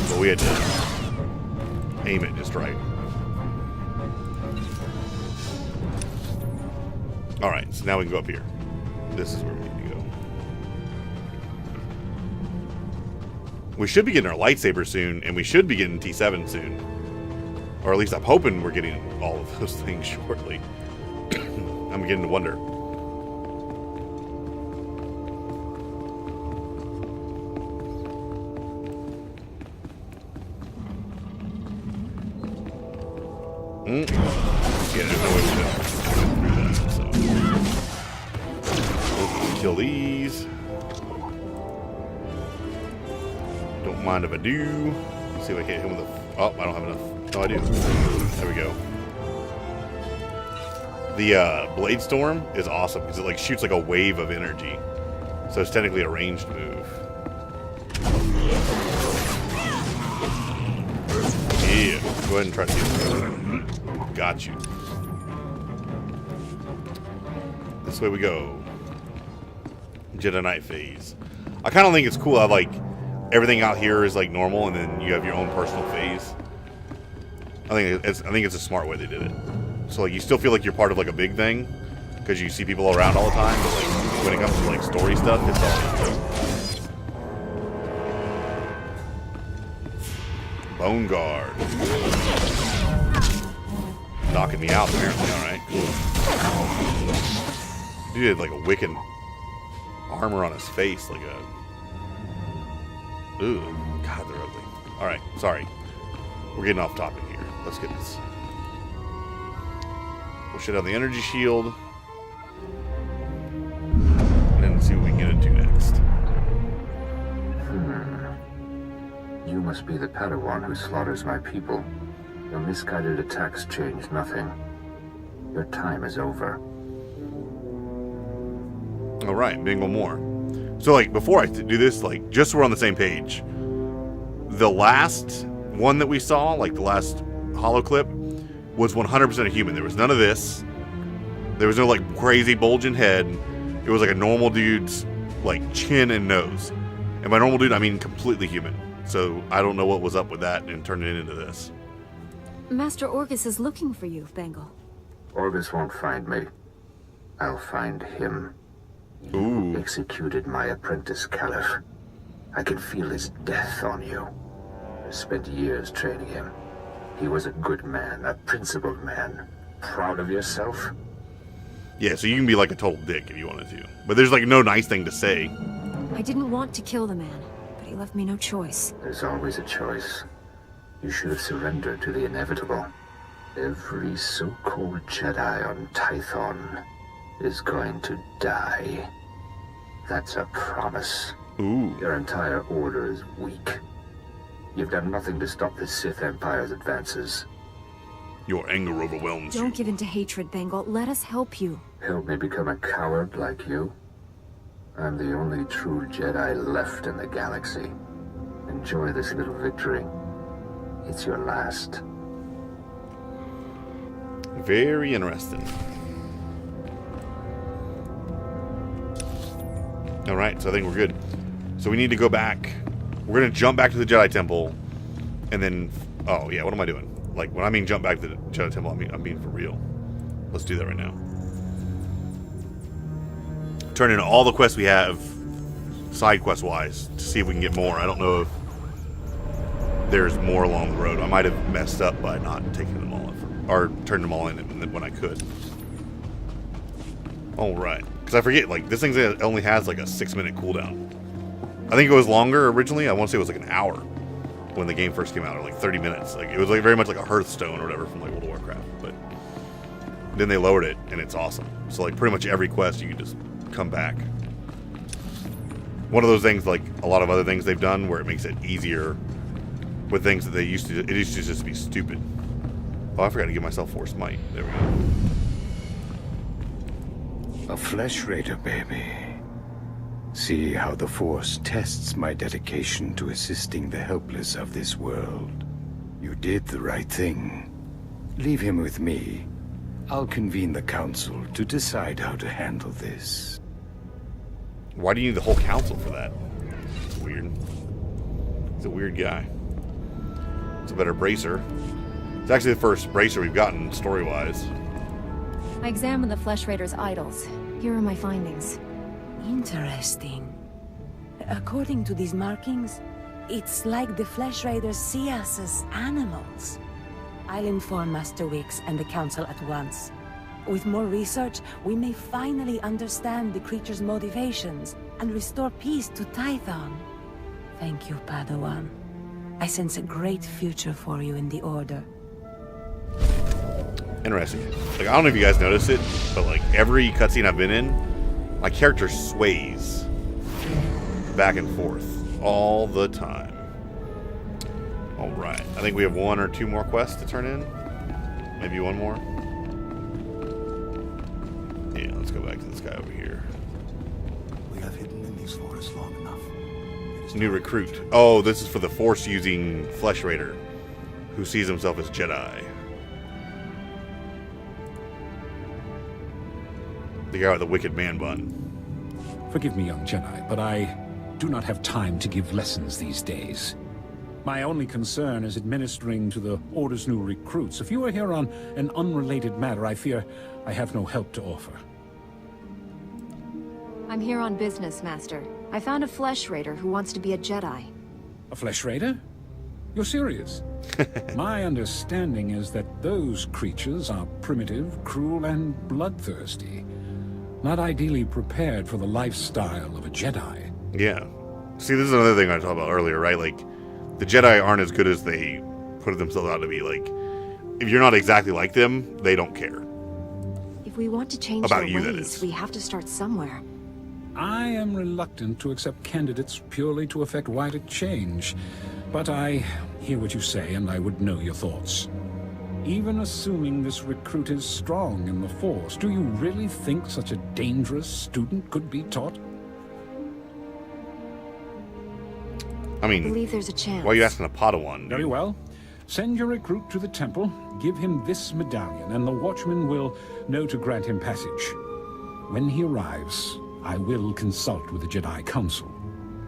But we had to aim it just right. Alright, so now we can go up here. This is where we need to go. We should be getting our lightsaber soon, and we should be getting T7 soon. Or at least I'm hoping we're getting all of those things shortly. I'm beginning to wonder. Yeah, there's no way to go through that, so. Let's kill these. Don't mind if I do. Let's see if I can hit him with a... Oh, I don't have enough. No, I do. There we go. The Blade Storm is awesome because it like shoots like a wave of energy. So it's technically a ranged move. Yeah, go ahead and try to see it. Got you. This way we go. Jedi Knight phase. I kind of think it's cool how like everything out here is like normal, and then you have your own personal phase. I think it's a smart way they did it. So like you still feel like you're part of like a big thing because you see people around all the time, but like when it comes to like story stuff, it's all Bone Guard. Knocking me out apparently, alright. Cool. Dude had like a wicked armor on his face, like a... Ooh, God, they're ugly. Alright, sorry. We're getting off topic here. Let's get this. We'll shut down the energy shield. And then see what we can get into next. You must be the padawan who slaughters my people. Your misguided attacks change nothing. Your time is over. Alright, bingo more. So, like, before I do this, like, just so we're on the same page, the last one that we saw, like, the last holo clip, was 100% a human. There was none of this. There was no, like, crazy bulging head. It was, like, a normal dude's, like, chin and nose. And by normal dude, I mean completely human. So, I don't know what was up with that and turning it into this. Master Orgus is looking for you, Bengal. Orgus won't find me. I'll find him. You executed my apprentice, Caliph. I can feel his death on you. I spent years training him. He was a good man, a principled man. Proud of yourself? Yeah, so you can be like a total dick if you wanted to. But there's like no nice thing to say. I didn't want to kill the man, but he left me no choice. There's always a choice. You should have surrendered to the inevitable. Every so-called Jedi on Tython is going to die. That's a promise. Ooh. Your entire order is weak. You've done nothing to stop the Sith Empire's advances. Your anger overwhelms you. Don't give in to hatred, Bengal. Let us help you. Help me become a coward like you? I'm the only true Jedi left in the galaxy. Enjoy this little victory. It's your last. Very interesting. All right, so I think we're good. So we need to go back. We're going to jump back to the Jedi Temple. And then... Oh, yeah, what am I doing? Like, when I mean jump back to the Jedi Temple, I'm being for real. Let's do that right now. Turn in all the quests we have, side quest-wise, to see if we can get more. I don't know if there's more along the road. I might have messed up by not taking them all in, or turning them all in when I could. All right. Because I forget, like, this thing only has, like, a 6-minute cooldown. I think it was longer originally. I want to say it was, like, an hour when the game first came out, or, like, 30 minutes. Like, it was, like, very much like a Hearthstone or whatever from, like, World of Warcraft. But then they lowered it, and it's awesome. So, like, pretty much every quest, you can just come back. One of those things, like a lot of other things they've done, where it makes it easier with things that they used to... It used to just be stupid. Oh, I forgot to give myself Force Might. There we go. A Flesh Raider, baby. See how the Force tests my dedication to assisting the helpless of this world. You did the right thing. Leave him with me. I'll convene the council to decide how to handle this. Why do you need the whole council for that? It's weird. He's a weird guy. It's a better bracer. It's actually the first bracer we've gotten story-wise. I examined the Flesh Raider's idols. Here are my findings. Interesting. According to these markings, it's like the Flesh Raiders see us as animals. I'll inform Master Wix and the Council at once. With more research, we may finally understand the creature's motivations and restore peace to Tython. Thank you, Padawan. I sense a great future for you in the Order. Interesting. Like, I don't know if you guys noticed it, but like every cutscene I've been in, my character sways back and forth all the time. All right. I think we have 1 or 2 more quests to turn in. Maybe 1 more. Yeah, let's go back to this guy over here. We have hidden in these forests long enough. New recruit. Oh, this is for the Force-using Flesh Raider who sees himself as Jedi. The guy with the wicked man bun. Forgive me, young Jedi, but I do not have time to give lessons these days. My only concern is administering to the Order's new recruits. If you are here on an unrelated matter, I fear I have no help to offer. I'm here on business, Master. I found a Flesh Raider who wants to be a Jedi. A Flesh Raider? You're serious? My understanding is that those creatures are primitive, cruel, and bloodthirsty. Not ideally prepared for the lifestyle of a Jedi. Yeah. See, this is another thing I talked about earlier, right? Like, the Jedi aren't as good as they put themselves out to be. Like, if you're not exactly like them, they don't care. If we want to change About their you, that ways, is. we have to start somewhere. I am reluctant to accept candidates purely to effect wider change. But I hear what you say, and I would know your thoughts. Even assuming this recruit is strong in the Force, do you really think such a dangerous student could be taught? I mean, I believe there's a chance. why are you asking a Padawan? Very well. Send your recruit to the temple, give him this medallion, and the Watchman will know to grant him passage. When he arrives, I will consult with the Jedi Council.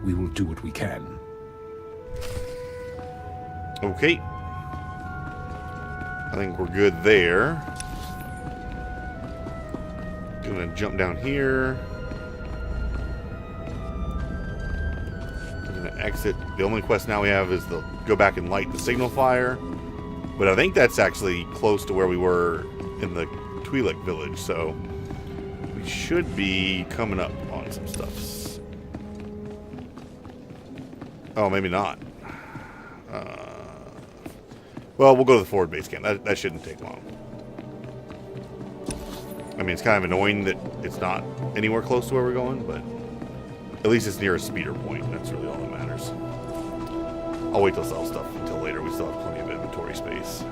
We will do what we can. Okay. I think we're good there. Gonna jump down here. We're gonna exit. The only quest now we have is the go back and light the signal fire. But I think that's actually close to where we were in the Twi'lek village, so we should be coming up on some stuff. Oh, maybe not. Well, we'll go to the forward base camp. That shouldn't take long. I mean, it's kind of annoying that it's not anywhere close to where we're going, but at least it's near a speeder point. That's really all that matters. I'll wait to sell stuff until later. We still have plenty of inventory space.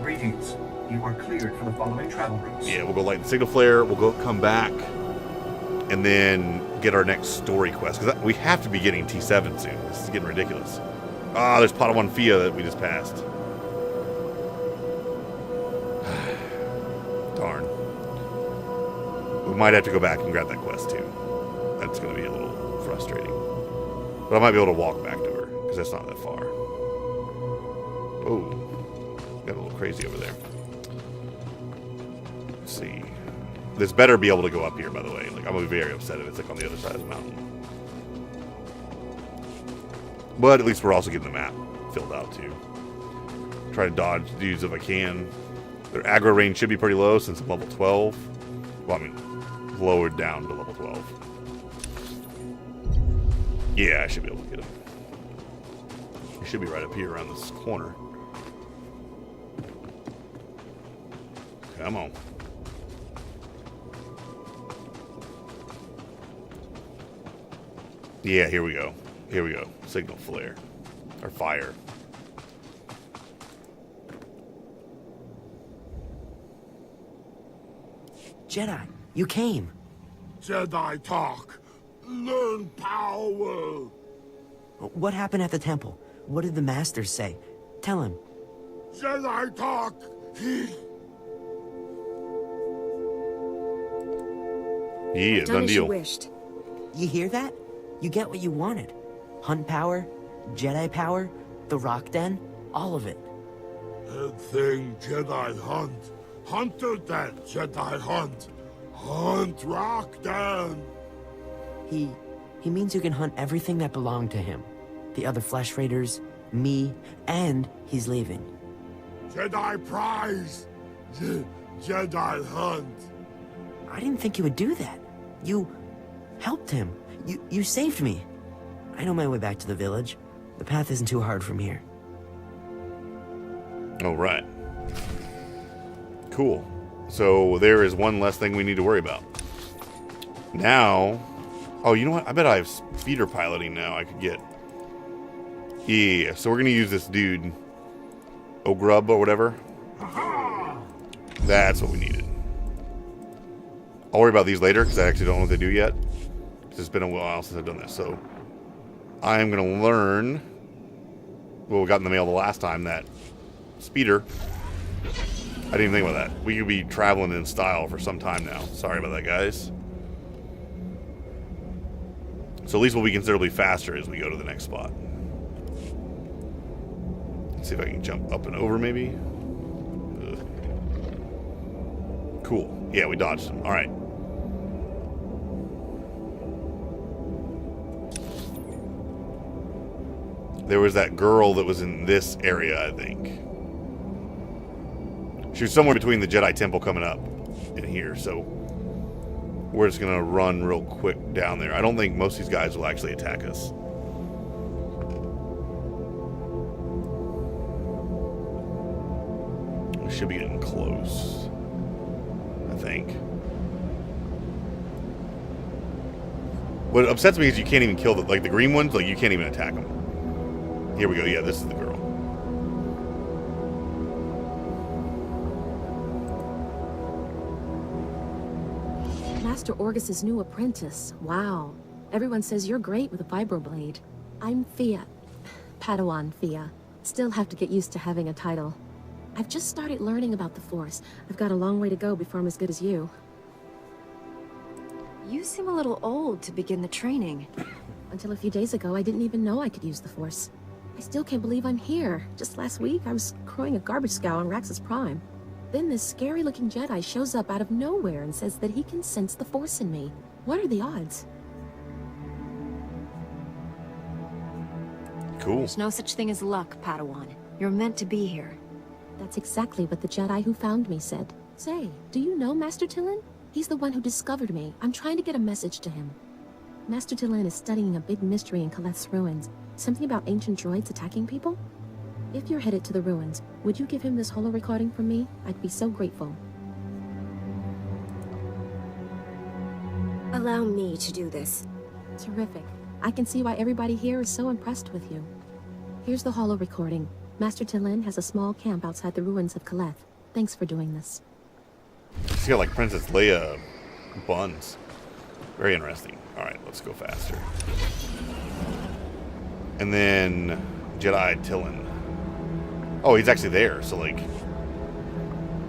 Greetings. You are cleared for the following travel routes. Yeah, we'll go light the signal flare. We'll go come back, and then get our next story quest. Because we have to be getting T7 soon. This is getting ridiculous. Ah, there's Padawan Fia that we just passed. Darn. We might have to go back and grab that quest too. that's going to be a little frustrating. But I might be able to walk back to her, because that's not that far. Oh, got a little crazy over there. Let's see. This better be able to go up here, by the way. Like, I'm going to be very upset if it's like on the other side of the mountain. But at least we're also getting the map filled out, too. Try to dodge dudes if I can. Their aggro range should be pretty low since I'm level 12. Well, I mean, lowered down to level 12. Yeah, I should be able to get him. He should be right up here around this corner. Come on. Yeah, here we go. Here we go. Signal flare. Or fire. Jedi, you came. Jedi talk. Learn power. What happened at the temple? What did the masters say? Tell him. Jedi talk. Yeah, done deal. Wished. You hear that? You get what you wanted. Hunt power, Jedi power, the rock den, all of it. That thing Jedi hunt. Hunter den Jedi hunt. Hunt rock den. He means you can hunt everything that belonged to him. The other Flesh Raiders, me, and he's leaving. Jedi prize. Jedi hunt. I didn't think you would do that. You helped him. You saved me. I know my way back to the village. The path isn't too hard from here. All right. Cool. So there is one less thing we need to worry about. Now, oh, you know what? I bet I have speeder piloting now. I could get. Yeah. So we're gonna use this dude, Ogrub or whatever. That's what we needed. I'll worry about these later because I actually don't know what they do yet. It's been a while since I've done this, so I'm gonna learn what we got in the mail the last time. That speeder. I didn't even think about that. We could be traveling in style for some time now. Sorry about that, guys. So at least we'll be considerably faster as we go to the next spot. Let's see if I can jump up and over, maybe. Ugh. Cool. Yeah, we dodged him. All right. There was that girl that was in this area, I think. She was somewhere between the Jedi Temple coming up in here, so we're just going to run real quick down there. I don't think most of these guys will actually attack us. We should be getting close, I think. What upsets me is you can't even kill the green ones, like you can't even attack them. Here we go. Yeah, this is the girl. Master Orgus's new apprentice. Wow. Everyone says you're great with a vibroblade. I'm Fia. Padawan Fia. Still have to get used to having a title. I've just started learning about the Force. I've got a long way to go before I'm as good as you. You seem a little old to begin the training. Until a few days ago, I didn't even know I could use the Force. I still can't believe I'm here. Just last week, I was crowing a garbage scow on Raxus Prime. Then this scary-looking Jedi shows up out of nowhere and says that he can sense the Force in me. What are the odds? Cool. There's no such thing as luck, Padawan. You're meant to be here. That's exactly what the Jedi who found me said. Say, do you know Master Tython? He's the one who discovered me. I'm trying to get a message to him. Master Tython is studying a big mystery in Kaleth's ruins. Something about ancient droids attacking people? If you're headed to the ruins, would you give him this holo recording from me? I'd be so grateful. Allow me to do this. Terrific. I can see why everybody here is so impressed with you. Here's the holo recording. Master Tython has a small camp outside the ruins of Kaleth. Thanks for doing this. She's got like Princess Leia buns. Very interesting. Alright, let's go faster. And then Jedi Tython. Oh, he's actually there, so like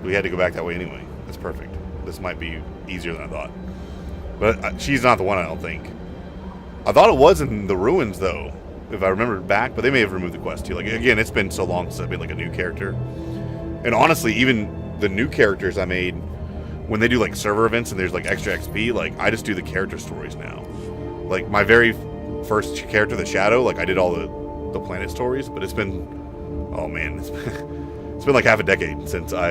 we had to go back that way anyway. That's perfect. This might be easier than I thought. But she's not the one, I don't think. I thought it was in the ruins, though, if I remember back, but they may have removed the quest, too. Like, again, it's been so long since I've made, like, a new character. And honestly, even the new characters I made, when they do, like, server events and there's, like, extra XP, like, I just do the character stories now. Like, my very first character, the Shadow, like, I did all the planet stories, but it's been, oh, man, it's been like half a decade since I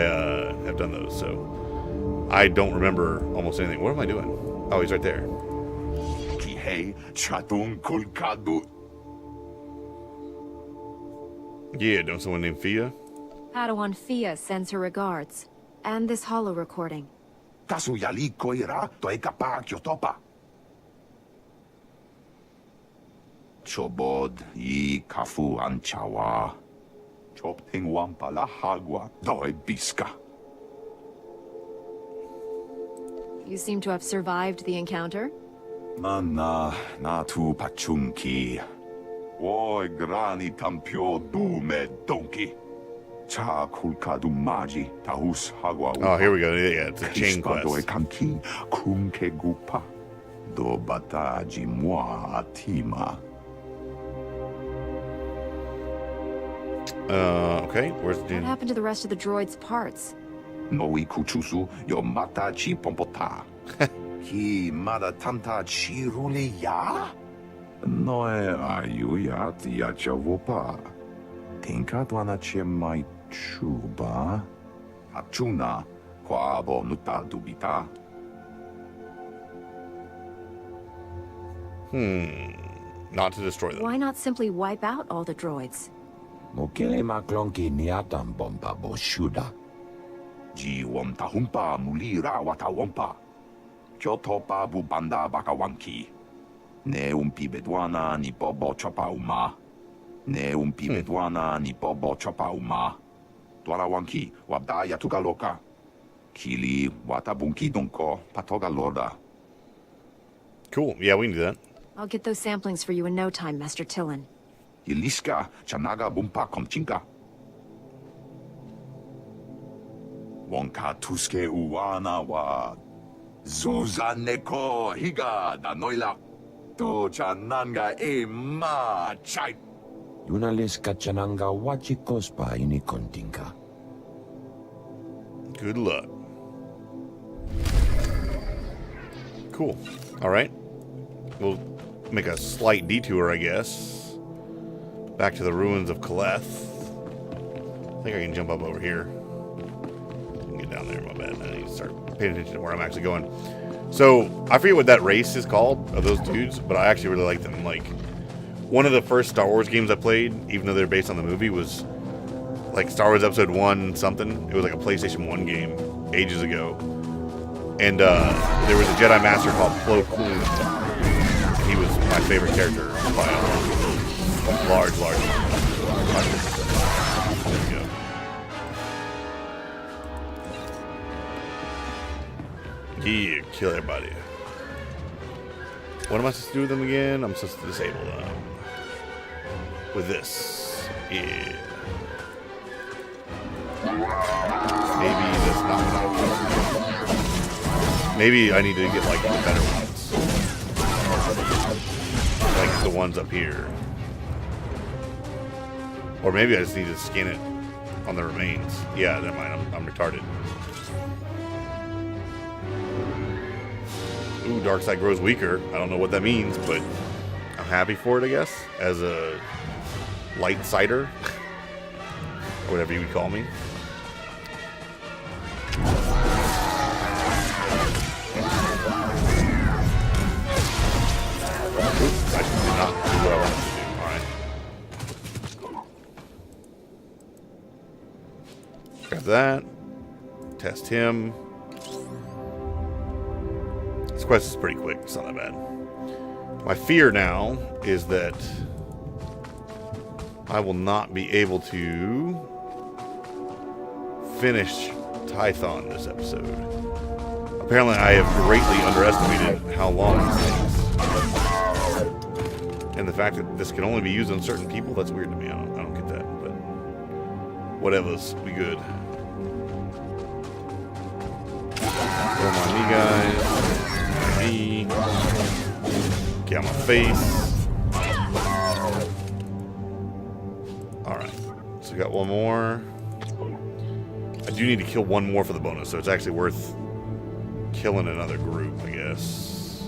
have done those, so I don't remember almost anything. What am I doing? Oh, he's right there. Yeah, don't someone named Fia? Padawan Fia sends her regards. And this holo recording. Chobod I kafu anchawa. Chopting wampala hagwa doi biska. You seem to have survived the encounter? Mana natu pachunki. Oi grani tampio dume donkey. Cha kulka dumaji tahus hagwa. Oh, here we go. Yeah, it's a chain quest. Doi kanki kumke gupa. Do bataji moi atima. Okay, where's the... What happened to the rest of the droid's parts? Noi kuchusu yo mata chi pompota. Ki mada tanta chi ruli ya? Noe ayu ya tia chavopa. Tinka dwana che mai chuba. Achuna kwabo nuta dubita. Not to destroy them. Why not simply wipe out all the droids? Mokele maklonki niatan bomba boshuda. Ji womta humpa mulira wata wompa. Kyotopa bubanda bakawanki. Ne umpi bedwana ni bobo chopa uma. Ne umpi bedwana ni bobo chopa uma. Dwarawanki wabdaya tukaloka. Kili watabunki donko patoga lorda. Cool. Yeah, we can do that. I'll get those samplings for you in no time, Master Tython. Iliska chanaga bumpa komchinka. Wonka tuske uwana wa. Zuza neko higa da noila. To chananga e ma chai. Yunaliska chananga wachikospa inikontinka. Good luck. Cool. All right. We'll make a slight detour, I guess. Back to the ruins of Kaleth. I think I can jump up over here. I can get down there, my bad. I need to start paying attention to where I'm actually going. So, I forget what that race is called, of those dudes, but I actually really like them. Like, one of the first Star Wars games I played, even though they're based on the movie, was like Star Wars Episode 1 something. It was like a PlayStation 1 game ages ago. And there was a Jedi Master called Plo Koon. He was my favorite character by a large amount. There we go. Yeah, kill everybody. What am I supposed to do with them again? I'm supposed to disable them. With this. Yeah. Maybe that's not what I want. Maybe I need to get like the better ones. Like the ones up here. Or maybe I just need to scan it on the remains. Yeah, never mind. I'm retarded. Ooh, dark side grows weaker. I don't know what that means, but I'm happy for it, I guess. As a light sider. Or whatever you would call me. Oops, I did not do what I wanted to do. Alright. Grab that. Test him. This quest is pretty quick. It's not that bad. My fear now is that I will not be able to finish Tython this episode. Apparently I have greatly underestimated how long this takes. And the fact that this can only be used on certain people, that's weird to me. I don't get that, but whatever's, we good. Don't mind me, guys. Me. Get out my face. Alright. So we got one more. I do need to kill one more for the bonus, so it's actually worth killing another group, I guess.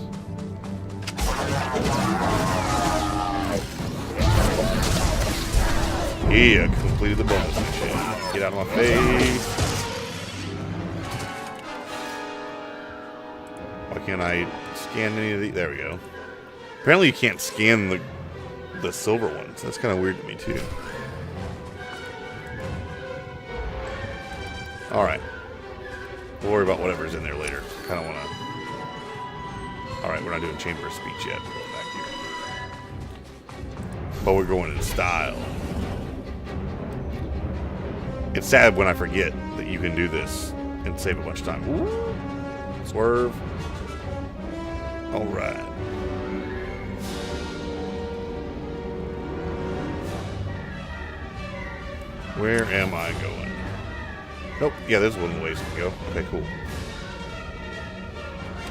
Yeah, completed the bonus mission. Get out of my face. Why can't I scan any of these? There we go. Apparently you can't scan the silver ones. That's kind of weird to me, too. Alright. We'll worry about whatever's in there later. Kind of want to... Alright, we're not doing Chamber of Speech yet. We're going back here. But we're going in style. It's sad when I forget that you can do this and save a bunch of time. Ooh. Swerve. Alright. Where am I going? Nope. Yeah, there's one ways we can go. Okay, cool.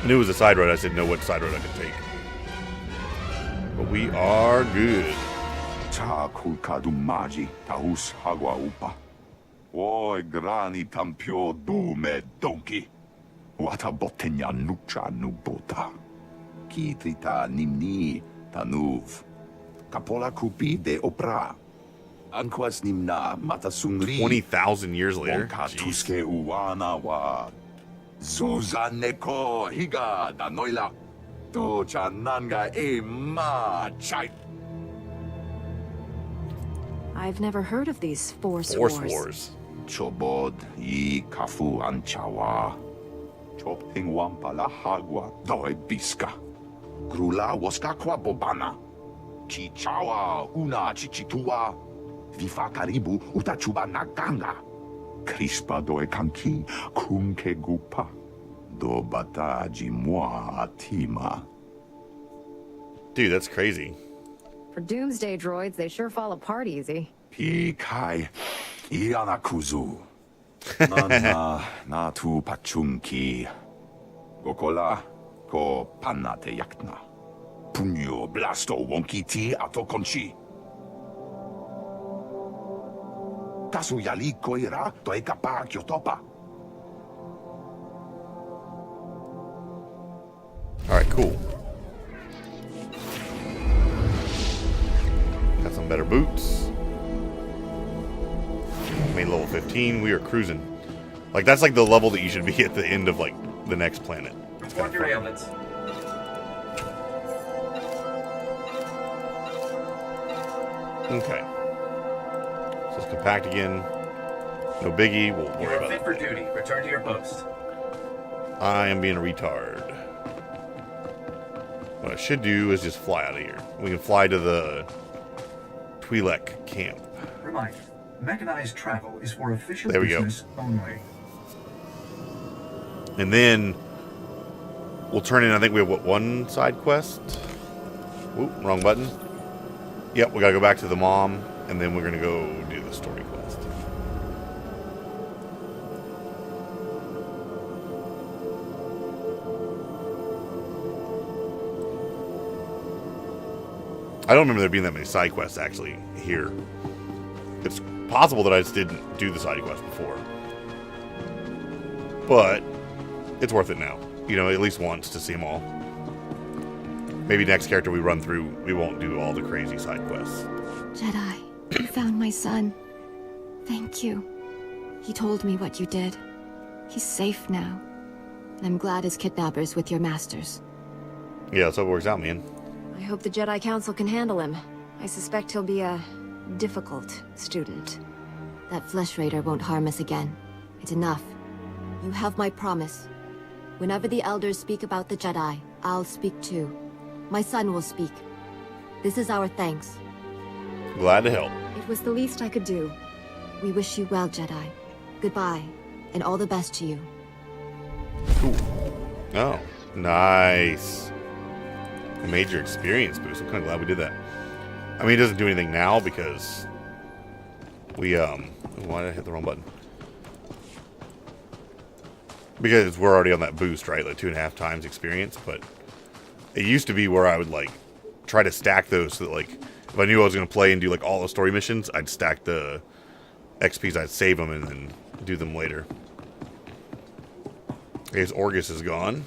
I knew it was a side road. I didn't know what side road I could take. But we are good. Cha kulkadu maji tahus hagwa upa. Oi grani tampio dume donki. Wata botenya nucha nubota. Kitrita nimni tanuv. Kapola kupi de opra. Anquas nimna matasungri. 20,000 years later. Tuske uwana wa. Zuzaneko higa da noila. To chananga e ma chai. I've never heard of these Force Wars. Chobod I kafu anchawa. Chopting wampala hagwa doi biska. Grula waska kwa bobana. Chichawa una chichitua. Vifa karibu utachuba naganga. Crispa doi kanki kunke gupa. Do bataji moi atima. Dude, that's crazy. For doomsday droids, they sure fall apart easy. Pikai Ianakuzu. Nana Natu Pachunki. Gokola ko panate yakna. Punyo blasto wonki ti atokonchi. Tasu yali koira toekapa kyotopa. Alright, cool. Got some better boots. Made level 15. We are cruising. Like, that's like the level that you should be at the end of, like, the next planet. It's kind of your fun. ailments. Okay. So let's compact again. No biggie. We'll worry You're about fit it. for duty. Return to your post. I am being a retard. What I should do is just fly out of here. We can fly to the Twi'lek camp. Reminder, mechanized travel is for official There we go. business only. And then we'll turn in, I think we have, what, one side quest? Oop, wrong button. Yep, we gotta go back to the mom, and then we're gonna go do the story quest. I don't remember there being that many side quests actually here. It's possible that I just didn't do the side quest before. But it's worth it now. You know, at least once to see them all. Maybe next character we run through, we won't do all the crazy side quests. Jedi, you found my son. Thank you. He told me what you did. He's safe now. And I'm glad his kidnapper's with your masters. Yeah, that's how it works out, man. I hope the Jedi Council can handle him. I suspect he'll be a difficult student. That flesh raider won't harm us again. It's enough. You have my promise. Whenever the elders speak about the Jedi, I'll speak too. My son will speak. This is our thanks. Glad to help. It was the least I could do. We wish you well, Jedi. Goodbye, and all the best to you. Cool. Oh, nice. A major experience boost. I'm kind of glad we did that. I mean, it doesn't do anything now because we, why did I hit the wrong button? Because we're already on that boost, right? Like 2.5 times experience, but it used to be where I would, like, try to stack those so that, like, if I knew I was going to play and do, like, all the story missions, I'd stack the XPs, I'd save them and then do them later. I guess Orgus is gone.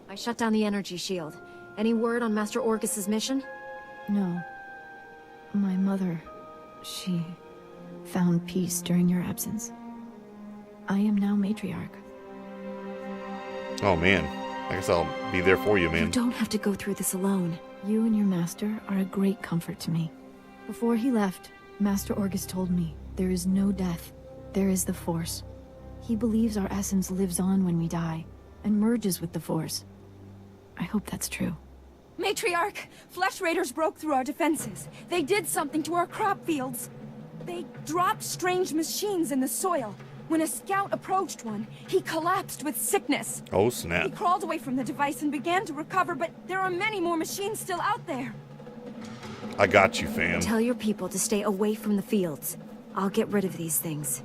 I shut down the energy shield. Any word on Master Orgus's mission? No. My mother, she found peace during your absence. I am now matriarch. Oh, man. I guess I'll be there for you, man. You don't have to go through this alone. You and your master are a great comfort to me. Before he left, Master Orgus told me, there is no death. There is the Force. He believes our essence lives on when we die, and merges with the Force. I hope that's true. Matriarch! Flesh Raiders broke through our defenses. They did something to our crop fields. They dropped strange machines in the soil. When a scout approached one, he collapsed with sickness. Oh, snap. He crawled away from the device and began to recover, but there are many more machines still out there. I got you, fam. Tell your people to stay away from the fields. I'll get rid of these things.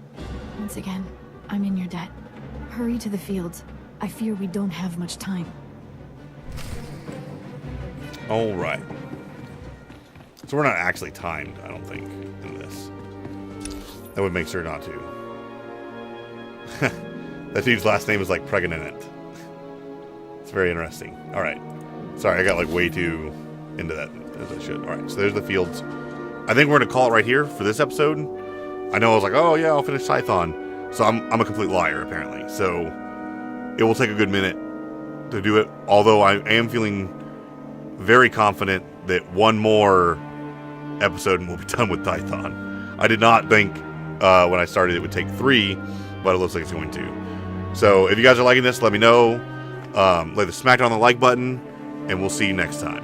Once again, I'm in your debt. Hurry to the fields. I fear we don't have much time. Alright. So we're not actually timed, I don't think, in this. That would make sure not to. That dude's last name is like pregnant. It's very interesting. Alright. Sorry, I got like way too into that as I should. Alright, so there's the fields. I think we're going to call it right here for this episode. I know I was like, oh yeah, I'll finish Tython. So I'm a complete liar, apparently. So it will take a good minute to do it. Although I am feeling very confident that one more episode and we'll be done with Tython. I did not think when I started it would take 3, but it looks like it's going to. So if you guys are liking this, let me know. Lay the smack on the like button, and we'll see you next time.